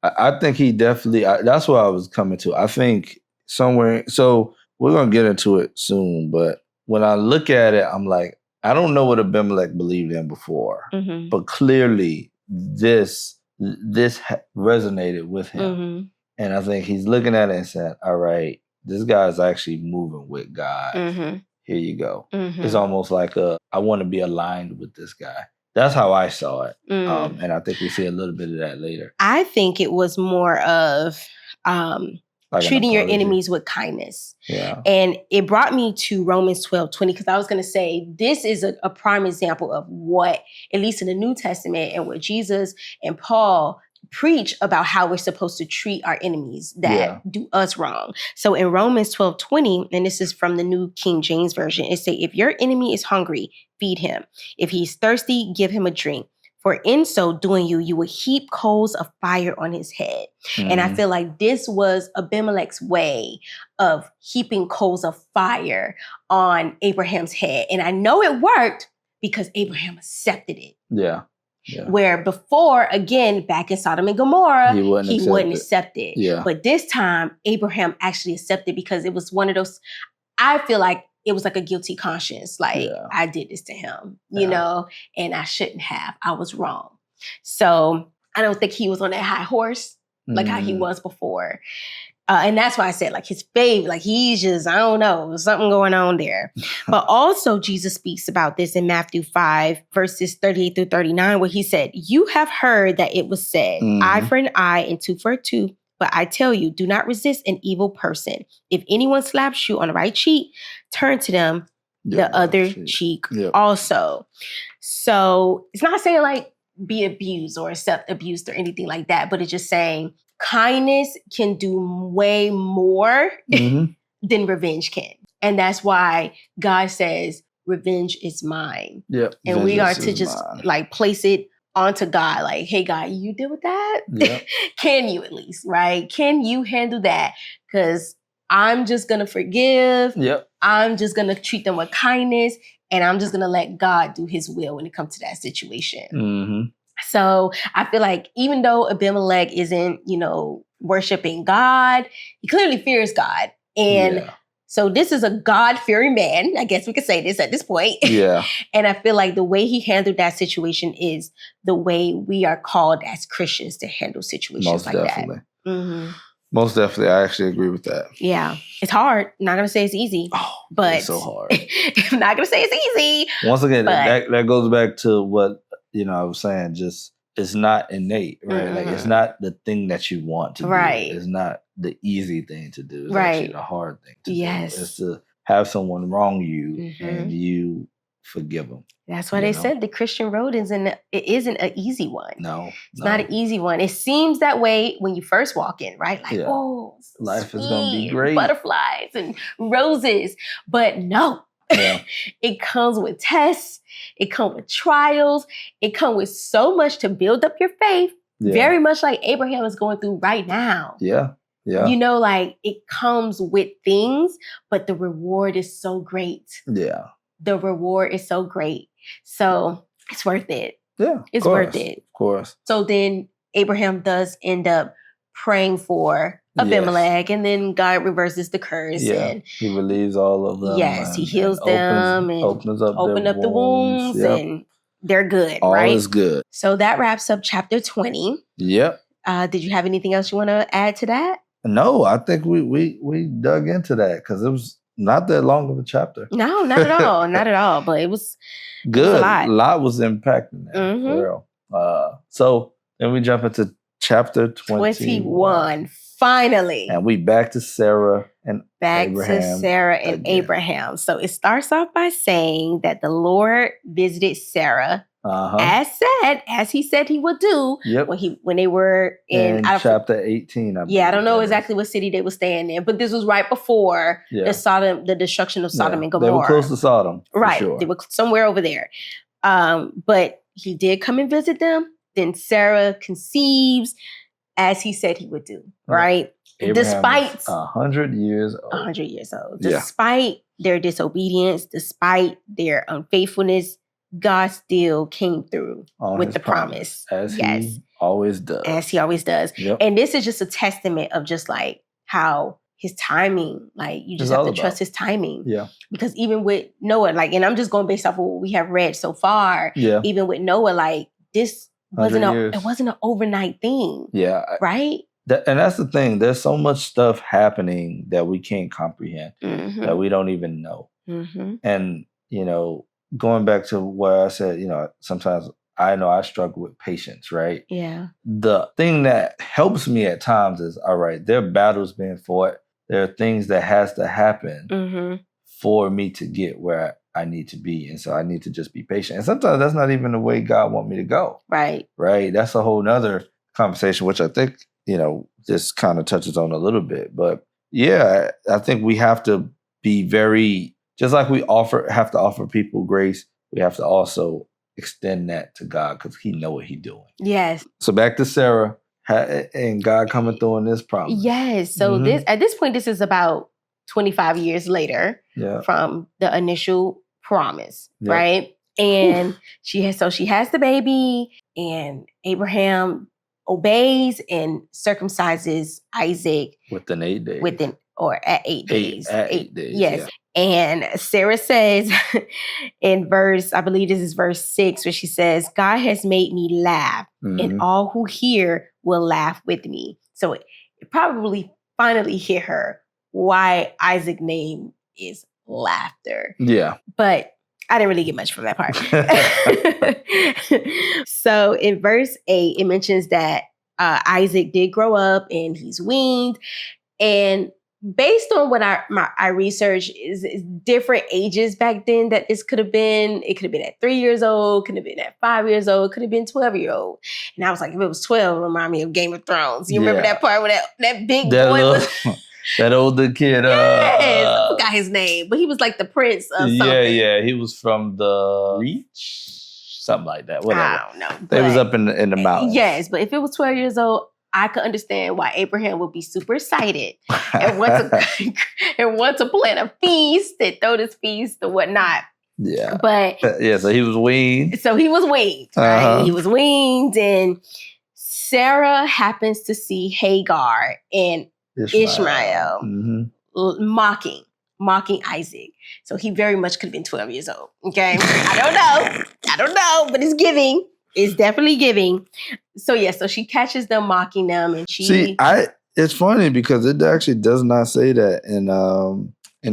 I think he definitely, that's what I was coming to. I think somewhere, so we're going to get into it soon, but when I look at it, I'm like, I don't know what Abimelek believed in before, but clearly this resonated with him. And I think he's looking at it and saying, all right, this guy's actually moving with God. Here you go. It's almost like I want to be aligned with this guy. That's how I saw it. And I think we see a little bit of that later. I think it was more of treating your enemies with kindness. Yeah. And it brought me to Romans 12:20, because I was going to say this is a prime example of what, at least in the New Testament, and what Jesus and Paul preach about how we're supposed to treat our enemies that do us wrong. So in Romans 12:20, and this is from the New King James Version, it say, "If your enemy is hungry, feed him. If he's thirsty, give him a drink. For in so doing you will heap coals of fire on his head." And I feel like this was Abimelek's way of heaping coals of fire on Abraham's head. And I know it worked because Abraham accepted it. Yeah. Where before, again, back in Sodom and Gomorrah, he wouldn't accept it. Yeah. But this time, Abraham actually accepted because it was one of those, I feel like it was like a guilty conscience. Like, I did this to him, you know, and I shouldn't have. I was wrong. So I don't think he was on that high horse like how he was before. And that's why I said, like, his faith, like, he's just, I don't know, there's something going on there. But also, Jesus speaks about this in Matthew 5, verses 38 through 39, where he said, you have heard that it was said, eye for an eye and tooth for a tooth. But I tell you, do not resist an evil person. If anyone slaps you on the right cheek, turn to them the other cheek also. So it's not saying, like, be abused or accept abuse or anything like that, but it's just saying, kindness can do way more than revenge can. And that's why God says, revenge is mine. Yep. And we are to just like place it onto God. Like, hey, God, you deal with that? Yep. Can you at least, right? Can you handle that? Because I'm just going to forgive. Yep. I'm just going to treat them with kindness. And I'm just going to let God do his will when it comes to that situation. Mm-hmm. So I feel like even though Abimelek isn't, worshiping God, he clearly fears God. And so this is a God-fearing man. I guess we could say this at this point. Yeah. And I feel like the way he handled that situation is the way we are called as Christians to handle situations like that. Mm-hmm. Most definitely. I actually agree with that. Yeah. It's hard. I'm not going to say it's easy. But it's so hard. I'm not going to say it's easy. Once again, that goes back to what, I was saying, just it's not innate, right? Mm-hmm. Like, it's not the thing that you want to do. It's not the easy thing to do. It's actually the hard thing to do. It's to have someone wrong you and you forgive them. That's why they said the Christian road isn't an easy one. No. It's not an easy one. It seems that way when you first walk in, right? Like, life is going to be great. Butterflies and roses. But no. Yeah. It comes with tests. It comes with trials. It comes with so much to build up your faith. Yeah. Very much like Abraham is going through right now. Yeah. Yeah. Like, it comes with things, but the reward is so great. Yeah. The reward is so great. So it's worth it. Yeah. It's worth it. Of course. So then Abraham does end up praying for Abimelek, and then God reverses the curse. Yeah, and he relieves all of them. Yes, he heals them and opens up the wounds, and they're good. All right? is good. So that wraps up chapter 20. Yep. Did you have anything else you want to add to that? No, I think we dug into that because it was not that long of a chapter. No, not at all. Not at all. But it was good. It was a lot was impacting that, for real. So then we jump into chapter 21. Finally. And we back to Sarah and Abraham. So it starts off by saying that the Lord visited Sarah as he said he would do when they were in chapter 18. I don't know exactly what city they were staying in, but this was right before the destruction of Sodom and Gomorrah. They were close to Sodom. Right. Sure. They were somewhere over there. But he did come and visit them. Then Sarah conceives as he said he would do, right? Abraham despite 100 years old. 100 years old. Despite their disobedience, despite their unfaithfulness, God still came through with the promise. As he always does. As he always does. Yep. And this is just a testament of just like how his timing, like you just have to trust his timing. Yeah. Because even with Noah, like, and I'm just going based off of what we have read so far, even with Noah, like this it wasn't an overnight thing. Yeah. Right? And that's the thing. There's so much stuff happening that we can't comprehend, that we don't even know. Mm-hmm. And, going back to where I said, sometimes I know I struggle with patience, right? Yeah. The thing that helps me at times is, all right, there are battles being fought. There are things that has to happen for me to get where I need to be. And so I need to just be patient. And sometimes that's not even the way God wants me to go. Right. Right. That's a whole nother conversation, which I think, this kind of touches on a little bit. But yeah, I think we have to be very, just like we have to offer people grace, we have to also extend that to God because he know what he's doing. Yes. So back to Sarah and God coming through in this promise. Yes. So at this point, this is about 25 years later from the initial promise, right? And she has the baby, and Abraham obeys and circumcises Isaac within 8 days. At 8 days. At 8 days. Yes. Yeah. And Sarah says in I believe this is verse 6, where she says, God has made me laugh, and all who hear will laugh with me. So it probably finally hit her why Isaac's name is laughter. Yeah. But I didn't really get much from that part. So in verse 8, it mentions that Isaac did grow up and he's weaned. And based on what I researched is different ages back then that this could have been. It could have been at 3 years old, could have been at 5 years old, could have been 12-year-old. And I was like, if it was 12, it reminded me of Game of Thrones. You remember that part where that big boy was... That older kid. Yes, I forgot his name, but he was like the prince of something. Yeah. He was from the Reach, something like that. Whatever. I don't know. They was up in the mountains. Yes, but if it was 12 years old, I could understand why Abraham would be super excited and want to plan a feast and throw this feast or whatnot. Yeah. But so he was weaned. Right? He was weaned, and Sarah happens to see Hagar and Ishmael mocking Isaac. So he very much could have been 12 years old. Okay. I don't know, but it's giving. It's definitely giving. So so she catches them mocking them, and she it's funny because it actually does not say that in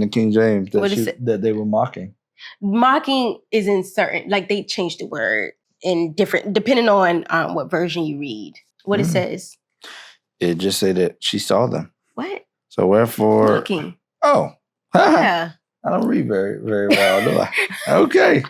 the King James that they were mocking. Mocking is in certain, like they changed the word in different, depending on what version you read. What it says. It just said that she saw them. What? So wherefore... Mocking. Oh. Yeah. I don't read very, very well, do I? Okay.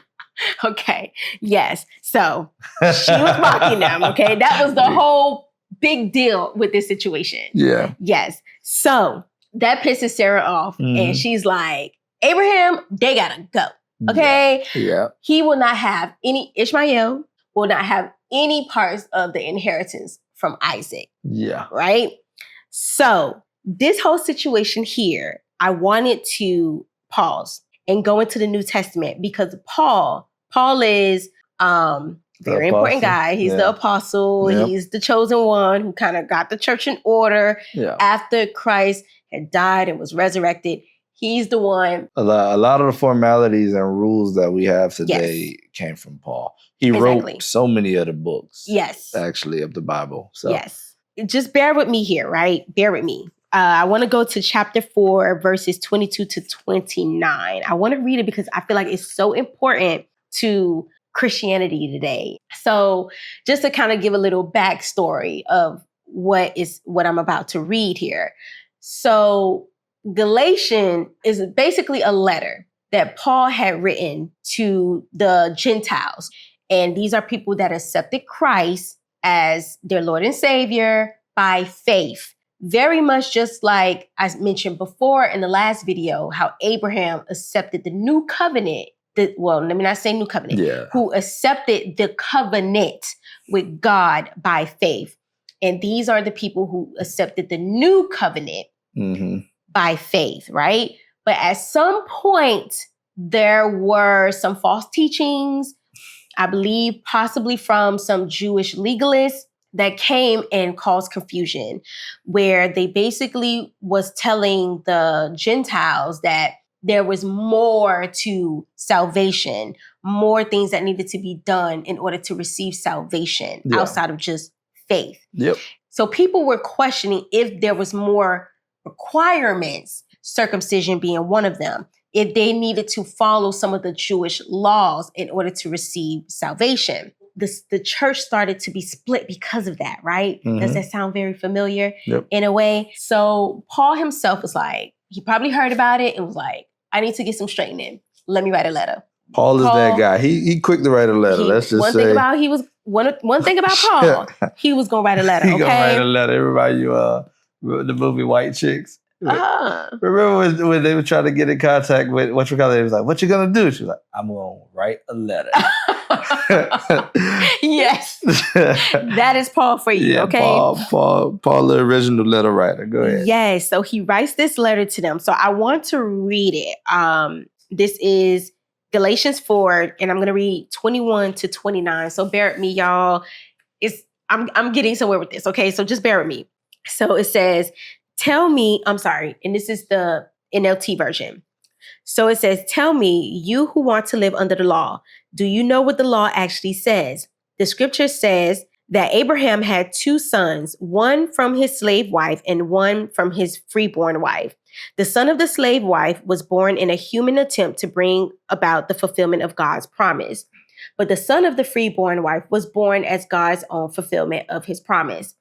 Okay. Yes. So she was mocking them. Okay. That was the whole big deal with this situation. Yeah. Yes. So that pisses Sarah off. And she's like, Abraham, they gotta go. Okay. Yeah. He will not have Ishmael will not have any parts of the inheritance from Isaac. Yeah. Right? So this whole situation here, I wanted to pause and go into the New Testament because Paul is very important guy. He's the apostle. Yep. He's the chosen one who kind of got the church in order after Christ had died and was resurrected. He's the one. A lot of the formalities and rules that we have today came from Paul. He wrote so many of the books. Yes. Actually, of the Bible. So. Yes. Just bear with me here, right? Bear with me. I want to go to chapter 4, verses 22 to 29. I want to read it because I feel like it's so important to Christianity today. So just to kind of give a little backstory of what I'm about to read here. So Galatians is basically a letter that Paul had written to the Gentiles. And these are people that accepted Christ as their Lord and Savior by faith. Very much just like I mentioned before in the last video, how Abraham accepted the new covenant. Let me not say new covenant. Yeah. Who accepted the covenant with God by faith. And these are the people who accepted the new covenant by faith, right? But at some point, there were some false teachings, I believe possibly from some Jewish legalists that came and caused confusion, where they basically was telling the Gentiles that there was more to salvation, more things that needed to be done in order to receive salvation outside of just faith. Yep. So people were questioning if there was more requirements, circumcision being one of them, if they needed to follow some of the Jewish laws in order to receive salvation. The church started to be split because of that, right? Does that sound very familiar in a way? So Paul himself was like, he probably heard about it and was like, I need to get some straightening. Let me write a letter. Paul is that guy. He quick to write a letter. Let's just say. One thing about Paul, he was going to write a letter, He going to write a letter. Everybody, the movie White Chicks. Remember when they were trying to get in contact with whatchamacallit? He was like, "What you gonna do?" She was like, "I'm gonna write a letter." Yes, that is Paul for you. Yeah, okay, Paul, the original letter writer. Go ahead. Yes, so he writes this letter to them. So I want to read it. This is Galatians 4, and I'm gonna read 21 to 29. So bear with me, y'all. I'm getting somewhere with this. Okay, so just bear with me. So it says, and this is the NLT version. So it says, tell me, you who want to live under the law, do you know what the law actually says? The scripture says that Abraham had 2 sons, one from his slave wife and one from his freeborn wife. The son of the slave wife was born in a human attempt to bring about the fulfillment of God's promise. But the son of the freeborn wife was born as God's own fulfillment of his promise.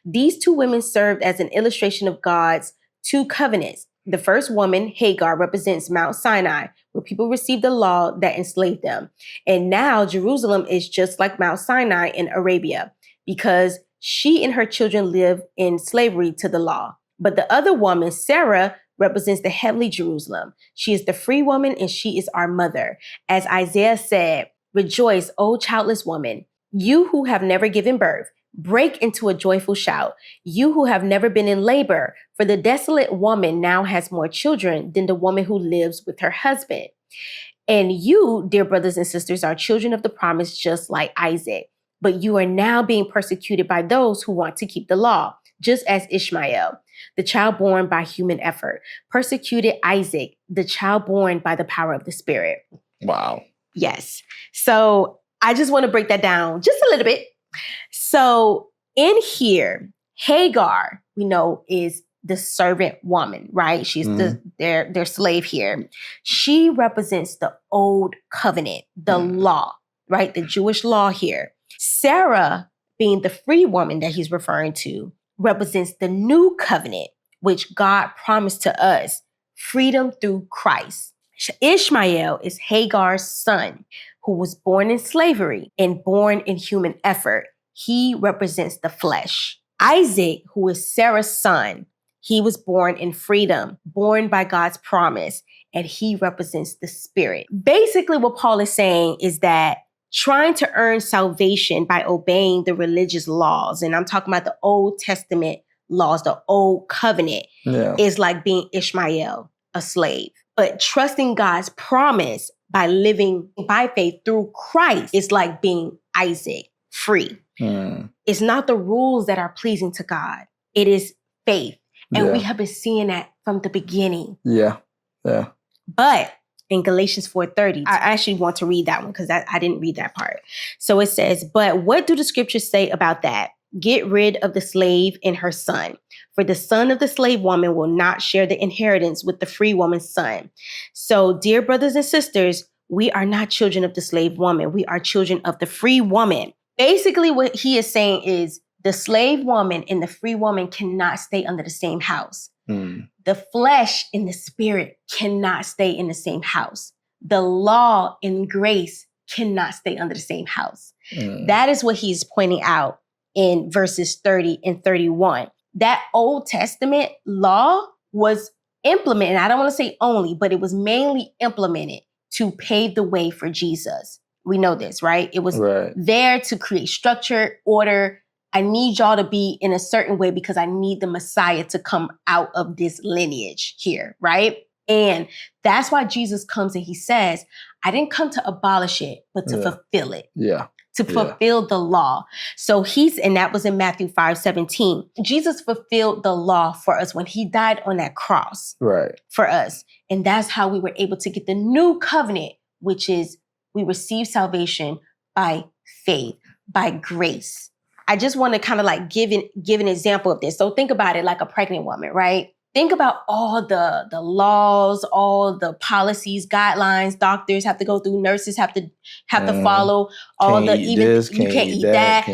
These 2 women served as an illustration of God's 2 covenants. The first woman, Hagar, represents Mount Sinai, where people received the law that enslaved them. And now Jerusalem is just like Mount Sinai in Arabia, because she and her children live in slavery to the law. But the other woman, Sarah, represents the heavenly Jerusalem. She is the free woman and she is our mother. As Isaiah said, "Rejoice, O childless woman, you who have never given birth. Break into a joyful shout, you who have never been in labor, for the desolate woman now has more children than the woman who lives with her husband. And you, dear brothers and sisters, are children of the promise, just like Isaac. But you are now being persecuted by those who want to keep the law, just as Ishmael, the child born by human effort, persecuted Isaac, the child born by the power of the Spirit." Wow. Yes. So I just want to break that down just a little bit. So in here, Hagar, we know, is the servant woman, right? She's their slave here. She represents the old covenant, the law, right? The Jewish law here. Sarah, being the free woman that he's referring to, represents the new covenant, which God promised to us, freedom through Christ. Ishmael is Hagar's son, who was born in slavery and born in human effort. He represents the flesh. Isaac, who is Sarah's son, he was born in freedom, born by God's promise, and he represents the spirit. Basically, what Paul is saying is that trying to earn salvation by obeying the religious laws, and I'm talking about the Old Testament laws, the Old Covenant, is like being Ishmael, a slave. But trusting God's promise by living by faith through Christ is like being Isaac, free. It's not the rules that are pleasing to God. It is faith. And we have been seeing that from the beginning. Yeah. But in Galatians 4:30, I actually want to read that one because I didn't read that part. So it says, "But what do the scriptures say about that? Get rid of the slave and her son. For the son of the slave woman will not share the inheritance with the free woman's son." So, dear brothers and sisters, we are not children of the slave woman. We are children of the free woman. Basically, what he is saying is the slave woman and the free woman cannot stay under the same house. The flesh and the spirit cannot stay in the same house. The law and grace cannot stay under the same house. That is what he's pointing out in verses 30 and 31. That Old Testament law was implemented, I don't want to say only, but it was mainly implemented to pave the way for Jesus. We know this, right? It was there to create structure, order. I need y'all to be in a certain way because I need the Messiah to come out of this lineage here, right? And that's why Jesus comes and he says, I didn't come to abolish it, but to fulfill it. To fulfill the law. So and that was in Matthew 5:17. Jesus fulfilled the law for us when he died on that cross for us. And that's how we were able to get the new covenant, which is we receive salvation by faith, by grace. I just want to kind of like give an example of this. So think about it like a pregnant woman, right? Think about all the laws, all the policies, guidelines, doctors have to go through, nurses have to follow all the, even you can't eat that.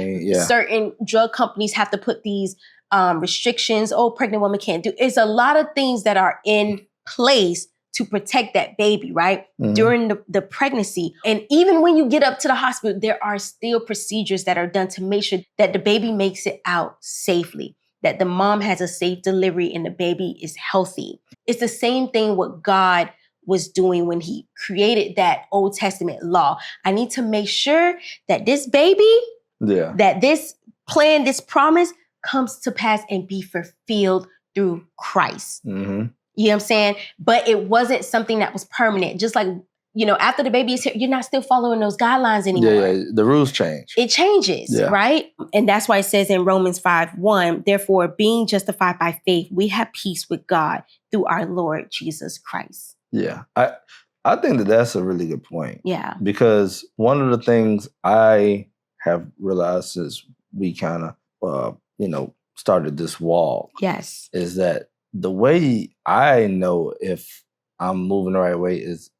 Certain drug companies have to put these restrictions. Oh, pregnant woman can't do. It's a lot of things that are in place to protect that baby, right? During the pregnancy. And even when you get up to the hospital, there are still procedures that are done to make sure that the baby makes it out safely, that the mom has a safe delivery and the baby is healthy. It's the same thing what God was doing when he created that Old Testament law. I need to make sure that this baby, that this plan, this promise comes to pass and be fulfilled through Christ. You know what I'm saying? But it wasn't something that was permanent. Just like, after the baby is here, you're not still following those guidelines anymore. The rules change. It changes, right? And that's why it says in Romans 5:1, therefore, being justified by faith, we have peace with God through our Lord Jesus Christ. I think that that's a really good point. Yeah. Because one of the things I have realized since we kind of, started this walk. Yes. Is that the way I know if I'm moving the right way is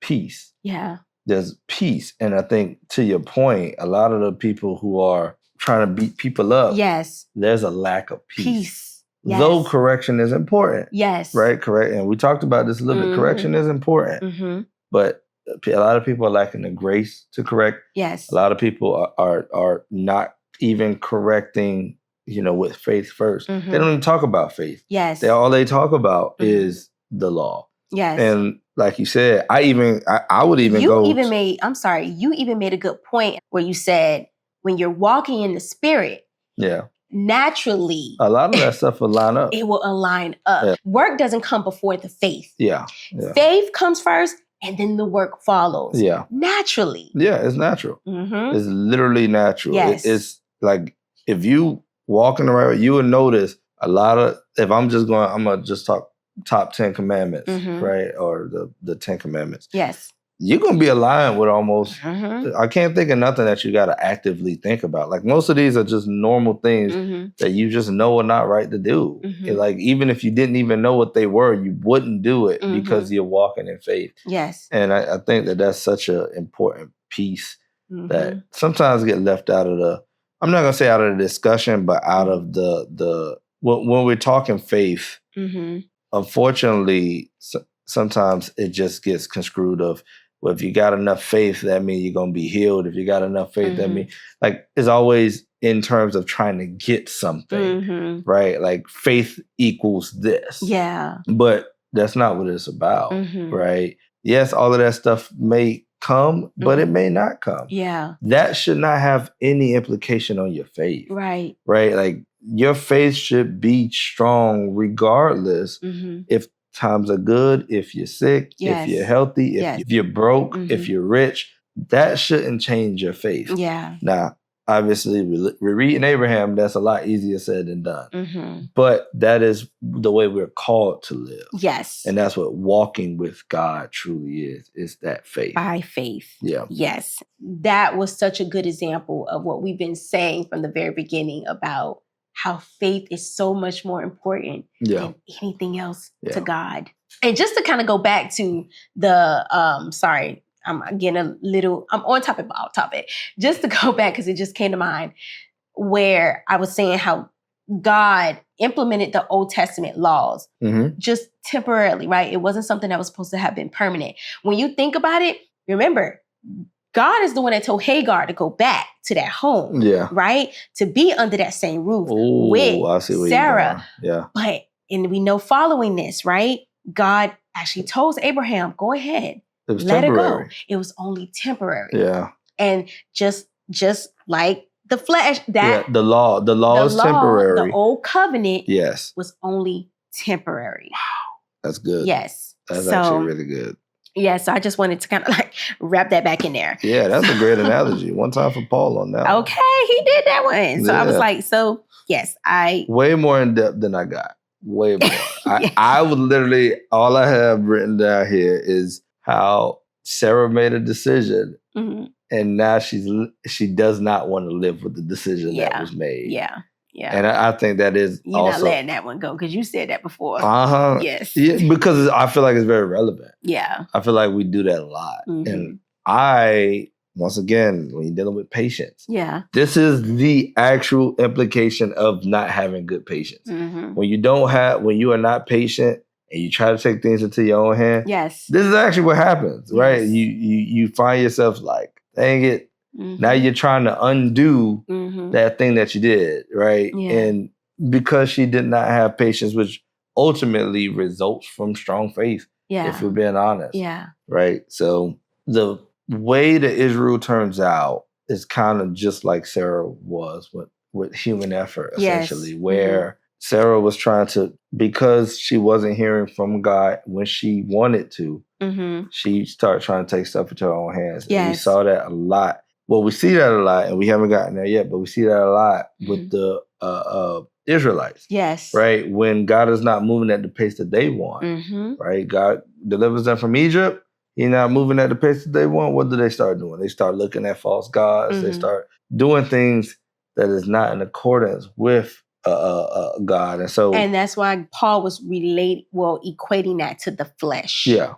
peace. Yeah. There's peace. And I think to your point, a lot of the people who are trying to beat people up, yes, there's a lack of peace. Yes. Though correction is important. Yes. Right? Correct. And we talked about this a little bit. Correction is important. But a lot of people are lacking the grace to correct. Yes. A lot of people are not even correcting, with faith first. They don't even talk about faith. Yes. All they talk about is the law. Yes. And like you said, I would even go. You even made a good point where you said when you're walking in the Spirit, naturally, a lot of that stuff will line up. It will align up. Yeah. Work doesn't come before the faith. Yeah. Faith comes first, and then the work follows. Yeah. Naturally. Yeah, it's natural. It's literally natural. Yes. It's like if you walk in the right way, you will notice a lot of. If I'm gonna just talk top 10 commandments, right? Or the 10 commandments. Yes. You're going to be aligned with almost, I can't think of nothing that you got to actively think about. Like most of these are just normal things that you just know are not right to do. Like even if you didn't even know what they were, you wouldn't do it because you're walking in faith. Yes. And I think that that's such an important piece that sometimes get left out of I'm not going to say out of the discussion, but out of when we're talking faith, unfortunately, sometimes it just gets construed of, well, if you got enough faith, that means you're going to be healed. If you got enough faith, that means, like, it's always in terms of trying to get something, right? Like, faith equals this. Yeah. But that's not what it's about, right? Yes, all of that stuff may come, but it may not come. Yeah. That should not have any implication on your faith. Right. Right? Like, your faith should be strong regardless if times are good, if you're sick, if you're healthy, if you're broke, if you're rich. That shouldn't change your faith. Yeah. Now, obviously, we're reading Abraham. That's a lot easier said than done. But that is the way we're called to live. Yes. And that's what walking with God truly is that faith. By faith. Yeah. Yes. That was such a good example of what we've been saying from the very beginning about how faith is so much more important than anything else to God. And just to kind of go back to the, I'm getting I'm on topic, but off topic. Just to go back, because it just came to mind, where I was saying how God implemented the Old Testament laws just temporarily, right? It wasn't something that was supposed to have been permanent. When you think about it, remember, God is the one that told Hagar to go back to that home, right? To be under that same roof with Sarah. Yeah. And we know following this, right? God actually told Abraham, go ahead, let her go. It was only temporary. Yeah. And just like the flesh, the law is temporary. The old covenant was only temporary. Wow. That's good. Yes. That's actually really good. Yeah, so I just wanted to kind of like wrap that back in there. Yeah, that's a great analogy. One time for Paul on that. Okay, he did that one. So I was like, yes, way more in depth than I got. Way more. I would literally, all I have written down here is how Sarah made a decision and now she does not want to live with the decision that was made. Yeah. Yeah. And I think that is You're also... not letting that one go because you said that before. Yes. Yeah, because I feel like it's very relevant. Yeah. I feel like we do that a lot. And once again, when you're dealing with patience, this is the actual implication of not having good patience. When you are not patient and you try to take things into your own hand, this is actually what happens, right? You find yourself like, dang it, now you're trying to undo that thing that you did, right? Yeah. And because she did not have patience, which ultimately results from strong faith, if we're being honest. Yeah. Right? So the way that Israel turns out is kind of just like Sarah was with human effort, essentially, where Sarah was trying to, because she wasn't hearing from God when she wanted to, she started trying to take stuff into her own hands. And we saw that a lot. Well, we see that a lot, and we haven't gotten there yet, but we see that a lot with the Israelites. Yes. Right? When God is not moving at the pace that they want, right? God delivers them from Egypt. He's not moving at the pace that they want. What do they start doing? They start looking at false gods. They start doing things that is not in accordance with God. And that's why Paul was equating that to the flesh. Yeah,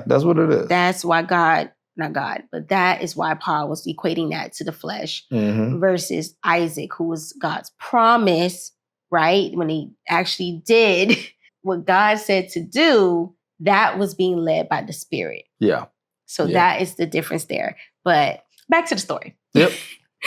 that's what it is. That's why that is why Paul was equating that to the flesh versus Isaac, who was God's promise, right? When he actually did what God said to do, that was being led by the Spirit. Yeah. So that is the difference there. But back to the story. Yep.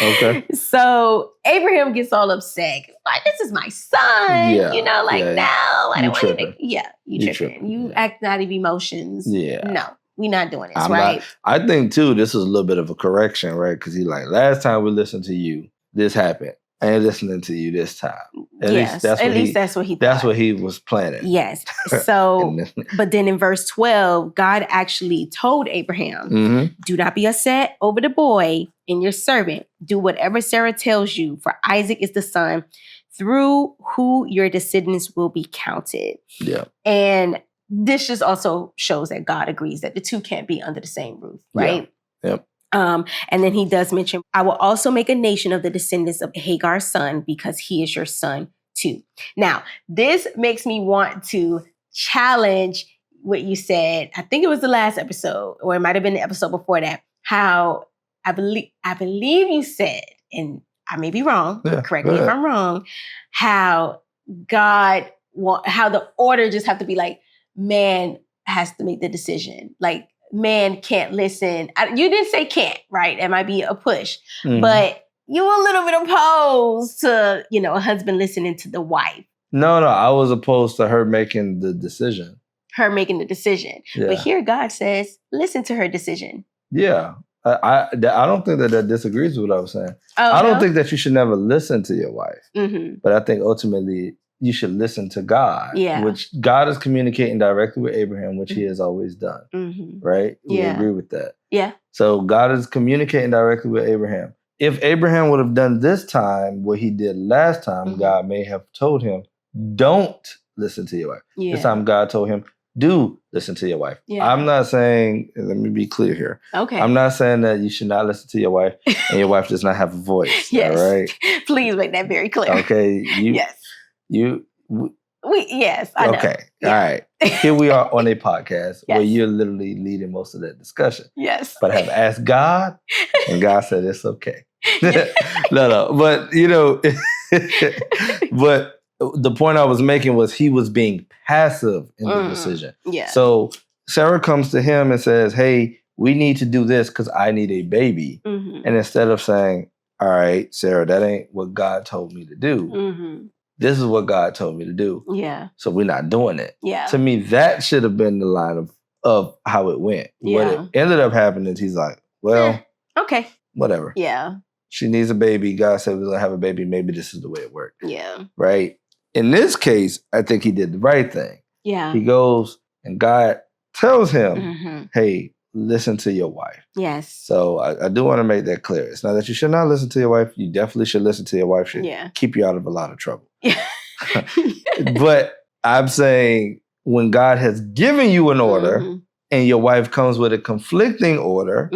Okay. So Abraham gets all upset. Like, this is my son. Yeah. No, I don't want to. You tripping. tripping. You acting out of emotions. Yeah. No, we're not doing this, right? I think, too, this is a little bit of a correction, right? Because he's like, last time we listened to you, this happened. I ain't listening to you this time. At least that's what he thought. That's what he was planning. Yes. So, but then in verse 12, God actually told Abraham, do not be upset over the boy and your servant. Do whatever Sarah tells you, for Isaac is the son through who your descendants will be counted. Yeah. And this just also shows that God agrees that the two can't be under the same roof, right? Yeah. Yep. And then he does mention, I will also make a nation of the descendants of Hagar's son because he is your son too. Now, this makes me want to challenge what you said. I think it was the last episode, or it might have been the episode before that, how I believe you said, and I may be wrong, correct me if I'm wrong, how the order just have to be like, man has to make the decision. Like, man can't listen. You didn't say can't, right? It might be a push. But you were a little bit opposed to, a husband listening to the wife. No, I was opposed to her making the decision. Yeah. But here God says, listen to her decision. Yeah. I don't think that disagrees with what I was saying. I don't think that you should never listen to your wife. But I think ultimately you should listen to God, which God is communicating directly with Abraham, which he has always done, right? We agree with that. Yeah. So God is communicating directly with Abraham. If Abraham would have done this time what he did last time, God may have told him, don't listen to your wife. Yeah. This time God told him, do listen to your wife. Yeah. I'm not saying, let me be clear here. Okay. I'm not saying that you should not listen to your wife and your wife does not have a voice. Yes. All right. Please make that very clear. Okay. Yes. Yes, I know. Okay, all right. Here we are on a podcast where you're literally leading most of that discussion. Yes. But I have asked God, and God said it's okay. No. But, but the point I was making was he was being passive in the decision. Yeah. So Sarah comes to him and says, hey, we need to do this because I need a baby. And instead of saying, all right, Sarah, that ain't what God told me to do. This is what God told me to do. Yeah. So we're not doing it. Yeah. To me, that should have been the line of how it went. Yeah. What it ended up happening is he's like, well, okay. Whatever. Yeah. She needs a baby. God said we're going to have a baby. Maybe this is the way it worked. Yeah. Right? In this case, I think he did the right thing. Yeah. He goes and God tells him, hey, listen to your wife. Yes. So I do want to make that clear. It's not that you should not listen to your wife. You definitely should listen to your wife. Should keep you out of a lot of trouble. Yeah. But I'm saying when God has given you an order and your wife comes with a conflicting order,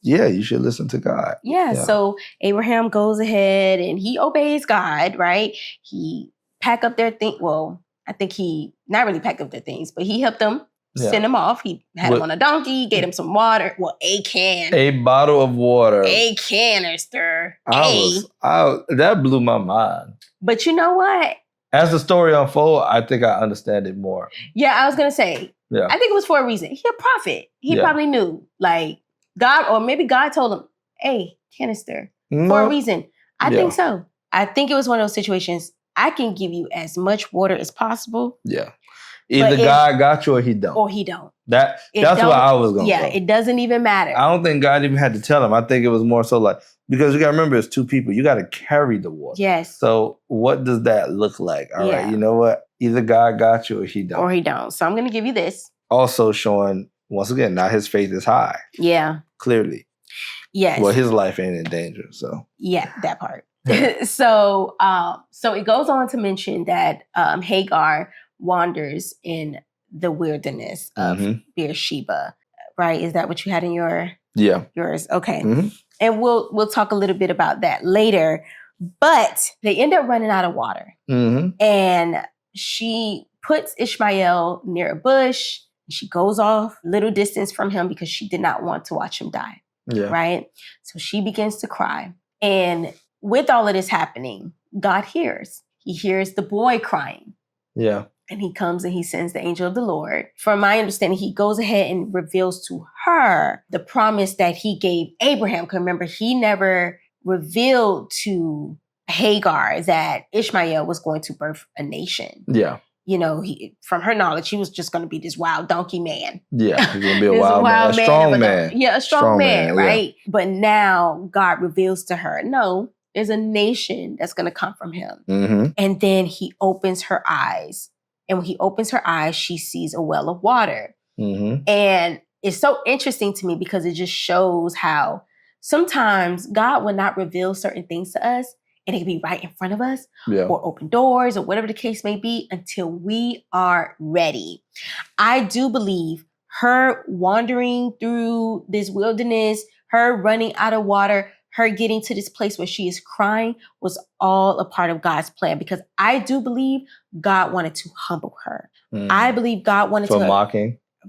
you should listen to God. Yeah. So Abraham goes ahead and he obeys God, right? He pack up their thing. Well, I think he not really packed up their things, but he helped them. Send him off. He had him on a donkey, gave him some water. Well, a can. A bottle of water. A canister. That blew my mind. But you know what? As the story unfolds, I think I understand it more. Yeah, I was going to say. Yeah. I think it was for a reason. He's a prophet. He probably knew. Like, God, or maybe God told him, hey, canister. For a reason. I think so. I think it was one of those situations. I can give you as much water as possible. Yeah. Either God got you or he don't. Or he don't. That's where I was going. Yeah, it doesn't even matter. I don't think God even had to tell him. I think it was more so like, because you got to remember it's two people. You got to carry the water. Yes. So what does that look like? All right, you know what? Either God got you or he don't. Or he don't. So I'm going to give you this. Also showing, once again, now his faith is high. Yeah. Clearly. Yes. Well, his life ain't in danger, so. Yeah, that part. So it goes on to mention that Hagar wanders in the wilderness of Beersheba, right? Is that what you had in yours? Okay. And we'll talk a little bit about that later. But they end up running out of water. Mm-hmm. And she puts Ishmael near a bush. She goes off a little distance from him because she did not want to watch him die. Yeah. Right? So she begins to cry. And with all of this happening, God hears. He hears the boy crying. Yeah. And he comes and he sends the angel of the Lord. From my understanding, he goes ahead and reveals to her the promise that he gave Abraham. Because remember, he never revealed to Hagar that Ishmael was going to birth a nation. Yeah. You know, from her knowledge, he was just going to be this wild donkey man. Yeah, he's going to be a wild man. A strong man. Yeah, a strong man, right? Yeah. But now God reveals to her, no, there's a nation that's going to come from him. Mm-hmm. And then he opens her eyes. And when he opens her eyes, she sees a well of water. Mm-hmm. And it's so interesting to me because it just shows how sometimes God will not reveal certain things to us, and it can be right in front of us, or open doors, or whatever the case may be, until we are ready. I do believe her wandering through this wilderness, her running out of water, her getting to this place where she is crying was all a part of God's plan, because I do believe God wanted to humble her. I believe God wanted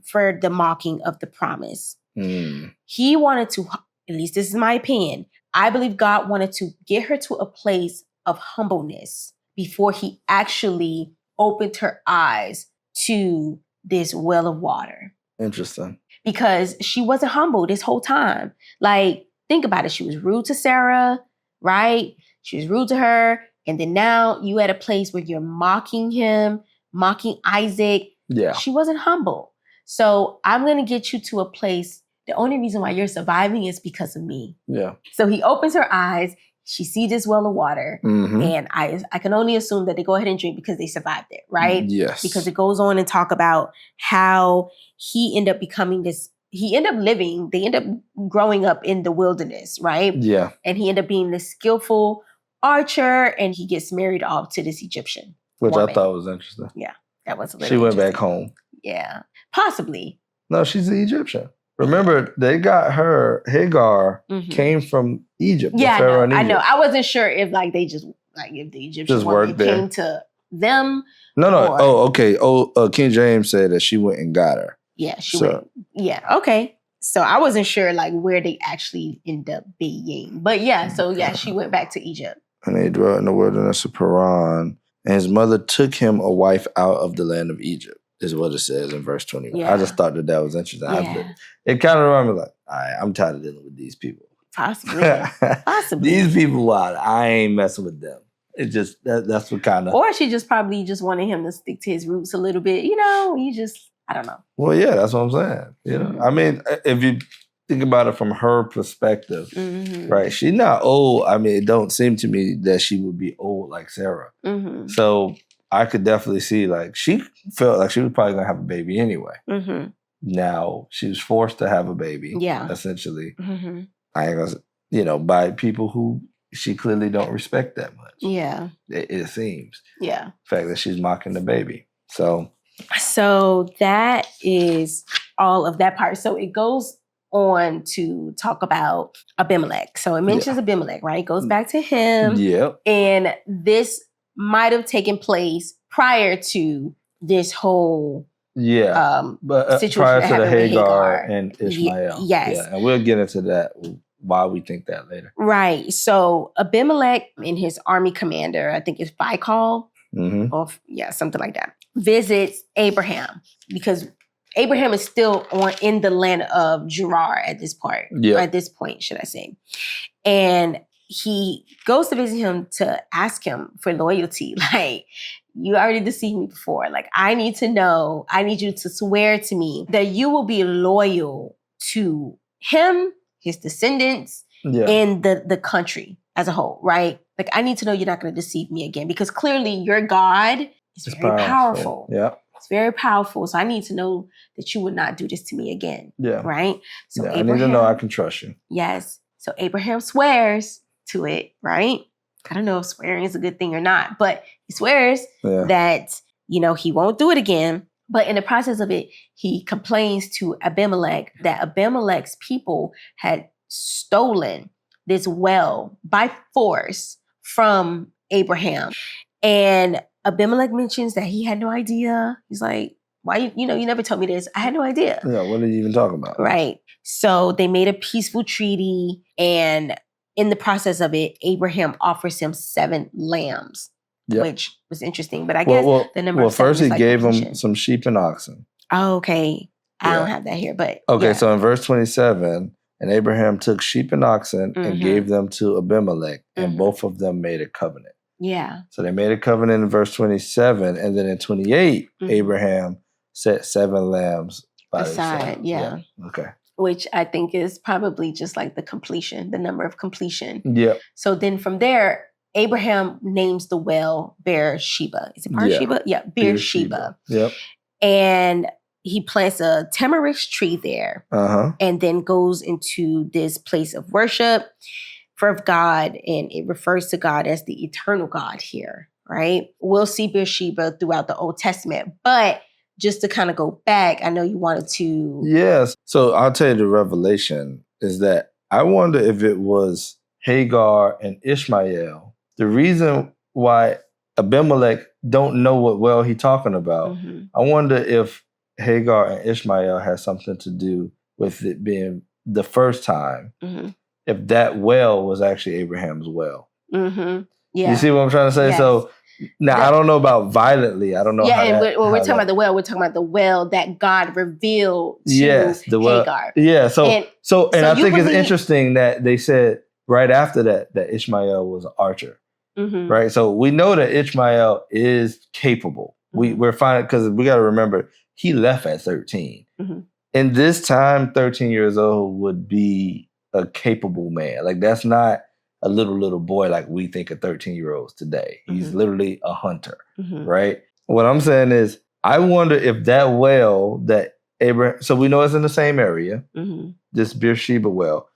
for the mocking of the promise. He wanted to, at least this is my opinion, I believe God wanted to get her to a place of humbleness before he actually opened her eyes to this well of water. Interesting. Because she wasn't humble this whole time. Like, think about it. She was rude to Sarah, right? She was rude to her. And then now you at a place where you're mocking him, mocking Isaac. Yeah. She wasn't humble. So I'm going to get you to a place. The only reason why you're surviving is because of me. Yeah. So he opens her eyes. She sees this well of water. Mm-hmm. And I can only assume that they go ahead and drink because they survived it, right? Yes. Because it goes on and talk about how he ended up becoming this. He ended up living. They end up growing up in the wilderness, right? Yeah. And he ended up being this skillful archer, and he gets married off to this Egyptian woman. I thought was interesting. Yeah, that was a little She went back home. Yeah, possibly. No, she's an Egyptian. Remember, they got her, Hagar came from Egypt. Yeah, I know. I wasn't sure if they just, if the Egyptian woman came to them. No. Oh, okay. King James said that she went and got her. Yeah, she went. Yeah, okay. So I wasn't sure where they actually end up being. But yeah, so yeah, she went back to Egypt. And they dwelt in the wilderness of Paran. And his mother took him a wife out of the land of Egypt, is what it says in verse 21. Yeah. I just thought that was interesting. Yeah. It kind of reminded me all right, I'm tired of dealing with these people. Possibly. These people wild. I ain't messing with them. It just, that's what kind of. Or she just probably just wanted him to stick to his roots a little bit. I don't know. Well, yeah, that's what I'm saying. I mean, if you think about it from her perspective, right? She's not old. I mean, it don't seem to me that she would be old like Sarah. So I could definitely see she felt like she was probably gonna have a baby anyway. Now she was forced to have a baby. Yeah, essentially. I ain't gonna, by people who she clearly don't respect that much. Yeah, it seems. Yeah, the fact that she's mocking the baby. So that is all of that part. So it goes on to talk about Abimelek. So it mentions Abimelek, right? It goes back to him. Yeah. And this might have taken place prior to this whole but prior to the Hagar and Ishmael. Yes. Yeah, and we'll get into that, why we think that later. Right. So Abimelek and his army commander, I think it's Phicol, something like that, visits Abraham, because Abraham is still in the land of Gerar at this part. Yeah. At this point, should I say. And he goes to visit him to ask him for loyalty. You already deceived me before. I need to know, I need you to swear to me that you will be loyal to him, his descendants, and the country as a whole, right? I need to know you're not going to deceive me again, because clearly your God is very powerful. Yeah. It's very powerful. So I need to know that you would not do this to me again. Yeah. Right? So Abraham, I need to know I can trust you. Yes. So Abraham swears to it, right? I don't know if swearing is a good thing or not, but he swears that, he won't do it again. But in the process of it, he complains to Abimelek that Abimelek's people had stolen this well by force from Abraham. And Abimelek mentions that he had no idea. He's like, why, you never told me this. I had no idea. Yeah, what are you even talking about? Right. So they made a peaceful treaty, and in the process of it, Abraham offers him 7 lambs, which was interesting. But I guess the number of 7 first he like gave completion. him some sheep and oxen. Oh, okay. I don't have that here, but okay. So in verse 27, and Abraham took sheep and oxen and gave them to Abimelek, and both of them made a covenant. Yeah. So they made a covenant in verse 27, and then in 28, Abraham set 7 lambs by aside. Yeah. Okay. Which I think is probably just like the number of completion. Yeah. So then from there, Abraham names the well Beersheba. Is it Beersheba? Yeah, Beersheba. Yep. And he plants a tamarisk tree there, and then goes into this place of worship for God, and it refers to God as the eternal God here, right? We'll see Beersheba throughout the Old Testament, but just to kind of go back, I know you wanted to... Yes. So I'll tell you the revelation is that I wonder if it was Hagar and Ishmael. The reason why Abimelek don't know what well he's talking about, I wonder if Hagar and Ishmael has something to do with it being the first time, if that well was actually Abraham's well. Yeah. You see what I'm trying to say? Yes. So now I don't know about violently. I don't know. Yeah, and when we're talking about the well, we're talking about the well that God revealed to the well. Hagar. Yeah. So I think it's believe... interesting that they said right after that Ishmael was an archer. Right. So we know that Ishmael is capable. We're finding, because we got to remember he left at 13. In this time, 13 years old would be a capable man. Like that's not a little boy like we think of 13-year-olds today. He's literally a hunter, right? What I'm saying is, I wonder if that well that Abraham, so we know it's in the same area, this Beersheba well,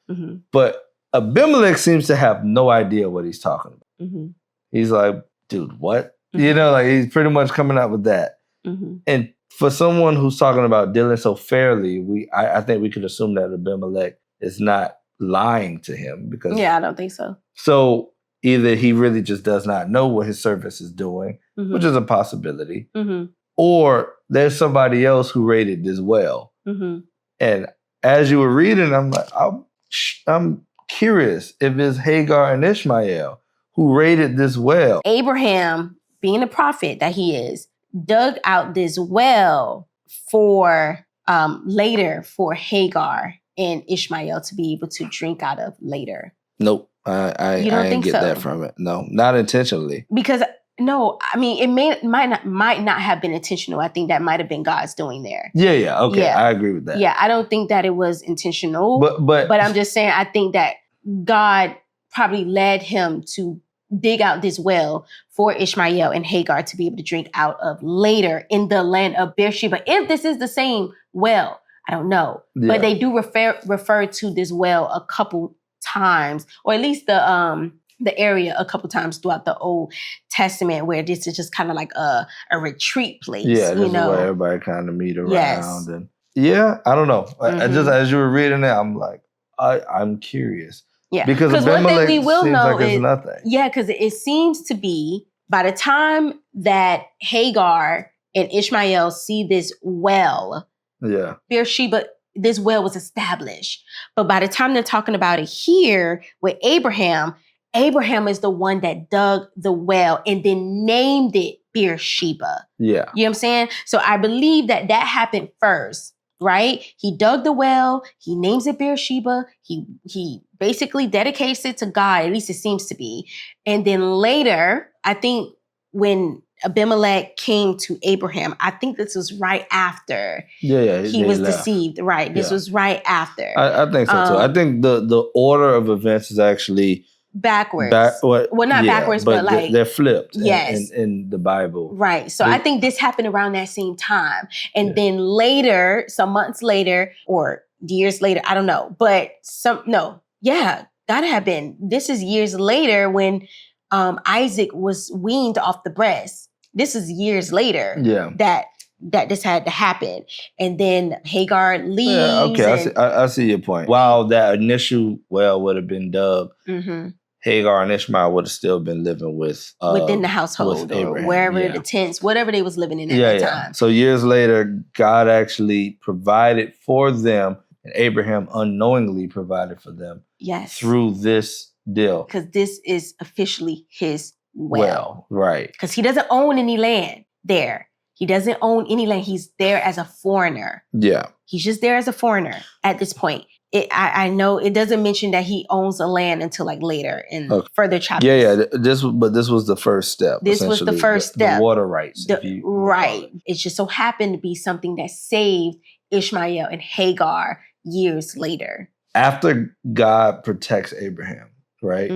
but Abimelek seems to have no idea what he's talking about. He's like, dude, what? Like he's pretty much coming up with that. And for someone who's talking about dealing so fairly, I think we could assume that Abimelek is not lying to him, because I don't think so. So either he really just does not know what his service is doing, which is a possibility, or there's somebody else who raided this well. And as you were reading, I'm like, I'm curious if it's Hagar and Ishmael who raided this well. Abraham, being a prophet that he is, dug out this well for later for Hagar and Ishmael to be able to drink out of later. Nope. I didn't get that from it. No, not intentionally. Because no, I mean, it might not have been intentional. I think that might have been God's doing there. Yeah. Okay, I agree with that. Yeah, I don't think that it was intentional. But I'm just saying, I think that God probably led him to dig out this well for Ishmael and Hagar to be able to drink out of later in the land of Beersheba. If this is the same well, I don't know. Yeah. But they do refer to this well a couple times, or at least the area a couple times throughout the Old Testament, where this is just kind of like a retreat place. Yeah, this is where everybody kind of meet around. And I don't know. I just, as you were reading it, I'm like, I'm curious. Yeah, because one thing we will seems know like is nothing. Yeah, because it seems to be by the time that Hagar and Ishmael see this well, Beersheba, this well was established. But by the time they're talking about it here with Abraham is the one that dug the well and then named it Beersheba. Yeah. You know what I'm saying? So I believe that happened first, right? He dug the well, he names it Beersheba, he basically dedicates it to God, at least it seems to be. And then later, I think when Abimelek came to Abraham, I think this was right after he was deceived. Right. This was right after. I think so too. I think the order of events is actually backwards. Not backwards, but like they're flipped in the Bible. Right. So I think this happened around that same time. And then later, some months later or years later, I don't know. But gotta have been. This is years later when Isaac was weaned off the breast. This is years later that that this had to happen. And then Hagar leaves. Yeah, okay, I see your point. While that initial well would have been dug, Hagar and Ishmael would have still been living within the household or wherever the tents, whatever they was living in at that time. So years later, God actually provided for them, and Abraham unknowingly provided for them through this deal. Because this is officially his well. Right. Because he doesn't own any land there. He doesn't own any land. He's there as a foreigner. Yeah. He's just there as a foreigner at this point. I know it doesn't mention that he owns the land until like later in further chapters. Yeah. This was the first step. This was the first step. The water rights. Right. It just so happened to be something that saved Ishmael and Hagar years later. After God protects Abraham, right?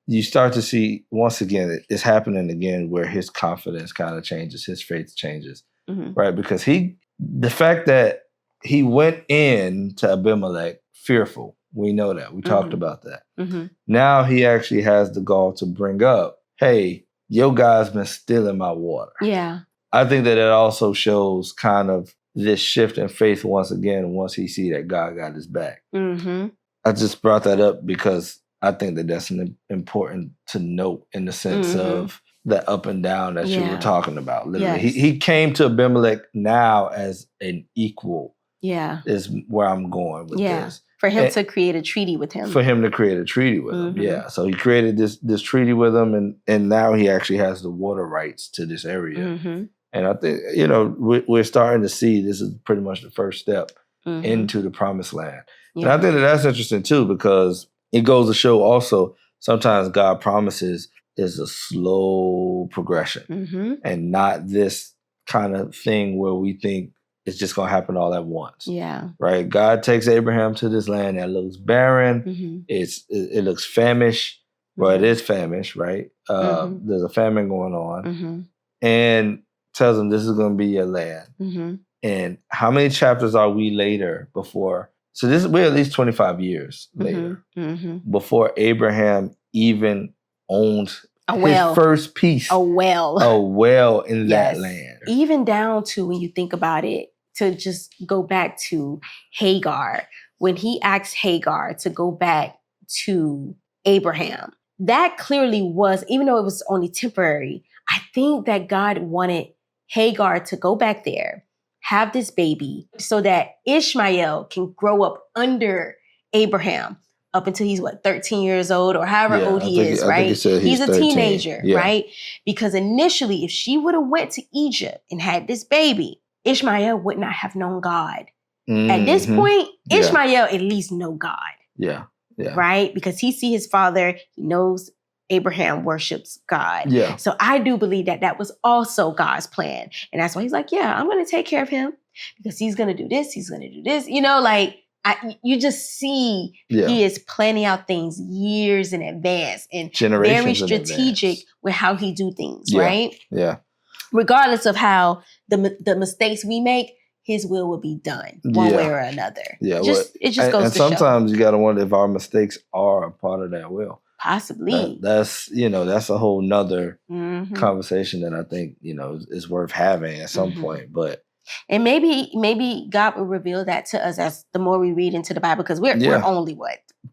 You start to see, once again, it's happening again where his confidence kind of changes, his faith changes, right? Because the fact that he went in to Abimelek fearful, we know that. We talked about that. Now he actually has the gall to bring up, hey, your guy's been stealing my water. Yeah. I think that it also shows kind of this shift in faith once again, once he see that God got his back. I just brought that up because I think that that's important to note in the sense of that up and down that you were talking about. Literally. Yes. He came to Abimelek now as an equal. Yeah. Is where I'm going with this. For him to create a treaty with him. For him to create a treaty with him, yeah. So he created this treaty with him, and now he actually has the water rights to this area. And I think, we're starting to see this is pretty much the first step into the promised land. And I think that's interesting too, because it goes to show also sometimes God promises is a slow progression and not this kind of thing where we think it's just going to happen all at once. Yeah. Right? God takes Abraham to this land that looks barren. It looks famished. Well, it is famished, right? There's a famine going on. And tells him this is going to be your land. And how many chapters are we later before? So we're at least 25 years later before Abraham even owned his first piece. A well in that land. Even down to when you think about it, to just go back to Hagar, when he asked Hagar to go back to Abraham, that clearly was, even though it was only temporary, I think that God wanted Hagar to go back there, have this baby, so that Ishmael can grow up under Abraham up until he's 13 years old or however old he is, right? He's a 13. Teenager, right? Because initially, if she would have went to Egypt and had this baby, Ishmael would not have known God. At this point, Ishmael at least know God. Yeah. Right? Because he see his father, he knows Abraham worships God. Yeah. So I do believe that was also God's plan. And that's why he's like, yeah, I'm going to take care of him because he's going to do this. He's going to do this. You just see he is planning out things years in advance and very strategic with how he do things, right? Yeah. Regardless of how the mistakes we make, his will be done one way or another. Yeah. It just goes to show. And sometimes you got to wonder if our mistakes are a part of that will. Possibly. That's a whole nother conversation that I think, is worth having at some point. And maybe God will reveal that to us as the more we read into the Bible, because we're only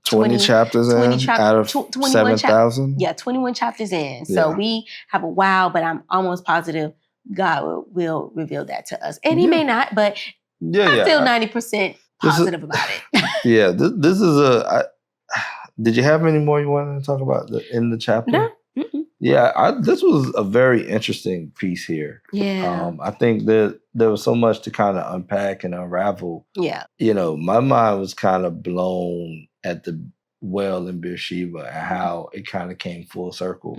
20 chapters out of 7,000? 21 chapters in. So we have a while, but I'm almost positive God will reveal that to us. And he may not, but I feel 90% positive about it. This is did you have any more you wanted to talk about in the chapter? No. Yeah, this was a very interesting piece here. Yeah. I think that there was so much to kind of unpack and unravel. Yeah. My mind was kind of blown at the Well in Beersheba and how it kind of came full circle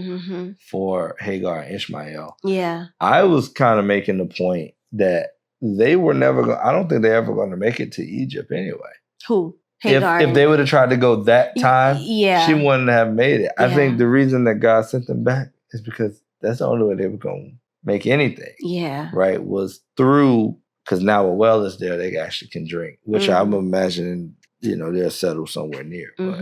for Hagar and Ishmael. Yeah. I was kind of making the point that they were never I don't think they're ever going to make it to Egypt anyway. Who? Hagar. If they would have tried to go that time, she wouldn't have made it. I think the reason that God sent them back is because that's the only way they were going to make anything. Yeah. Right? Was through, because now a well is there, they actually can drink, which I'm imagining, they'll settle somewhere near. But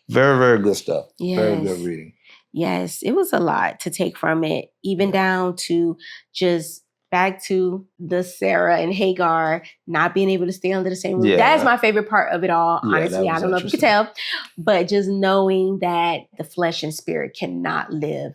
very, very good stuff. Yes. Very good reading. Yes, it was a lot to take from it, even down to just back to the Sarah and Hagar not being able to stay under the same roof. Yeah. That's my favorite part of it all. Yeah, Honestly, that I was don't know if you could tell, but just knowing that the flesh and spirit cannot live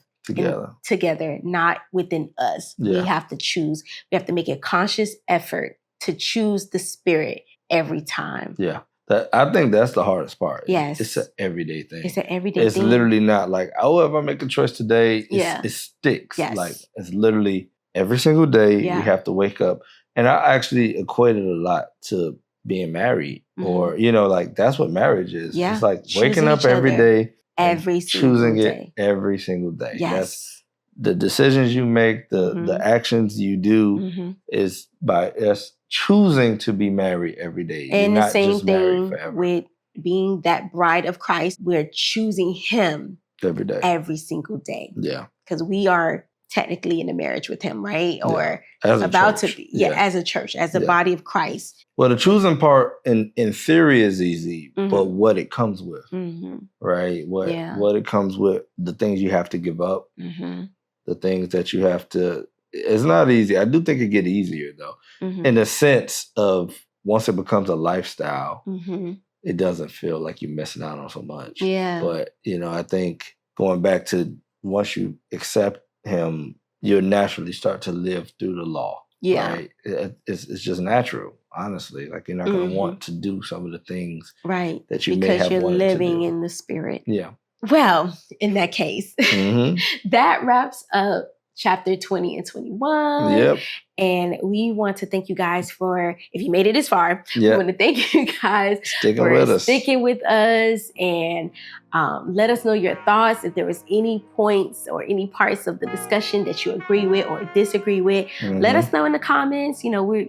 together, not within us. Yeah. We have to choose. We have to make a conscious effort to choose the spirit every time. Yeah. I think that's the hardest part. Yes. It's an everyday thing. It's an everyday thing. It's literally not like, oh, if I make a choice today, it sticks. Yes. Like, it's literally every single day Yeah. you have to wake up. And I actually equated a lot to being married or, like that's what marriage is. Yeah. It's like Choosing waking up each other every day. Every single choosing day. it every single day. Yes. That's the decisions you make, the actions you do is by us choosing to be married every day. And You're the not same just married thing forever. with being that bride of Christ. We're choosing him every day. Every single day. Yeah. Because we are technically in a marriage with him, right? Or as about church. to be. Yeah, as a church, as a body of Christ. Well, the choosing part in theory is easy, but what it comes with, right? What it comes with, the things you have to give up, the things that you have to, it's not easy. I do think it get easier though, in the sense of once it becomes a lifestyle, it doesn't feel like you're missing out on so much. Yeah. But, I think going back to once you accept him, you'll naturally start to live through the law. Yeah. Right? It's just natural, honestly. Like you're not going to want to do some of the things that you may have wanted to do. Because you're living in the spirit. Yeah. Well, in that case, that wraps up chapter 20 and 21. Yep. And we want to thank you guys for, if you made it this far, we want to thank you guys for sticking with us and let us know your thoughts. If there was any points or any parts of the discussion that you agree with or disagree with, let us know in the comments. We're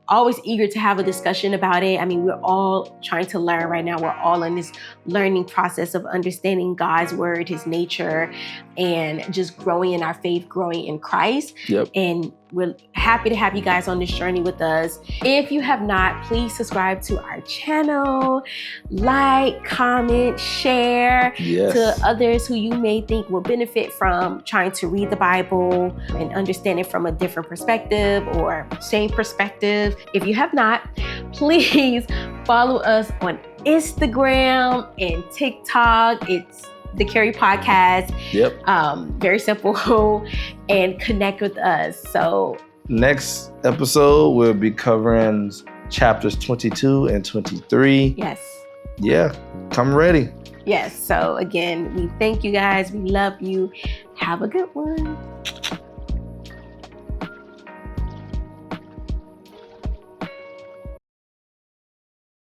always eager to have a discussion about it. I mean, we're all trying to learn right now. We're all in this learning process of understanding God's word, his nature, and just growing in our faith, growing in Christ. Yep. And we're happy to have you guys on this journey with us. If you have not, please subscribe to our channel, like, comment, share to others who you may think will benefit from trying to read the Bible and understand it from a different perspective or same perspective. If you have not, please follow us on Instagram and TikTok. It's the Careys Podcast. Yep. Very simple. And connect with us. So next episode, we'll be covering chapters 22 and 23. Yes. Yeah. Come ready. Yes. So again, we thank you guys. We love you. Have a good one.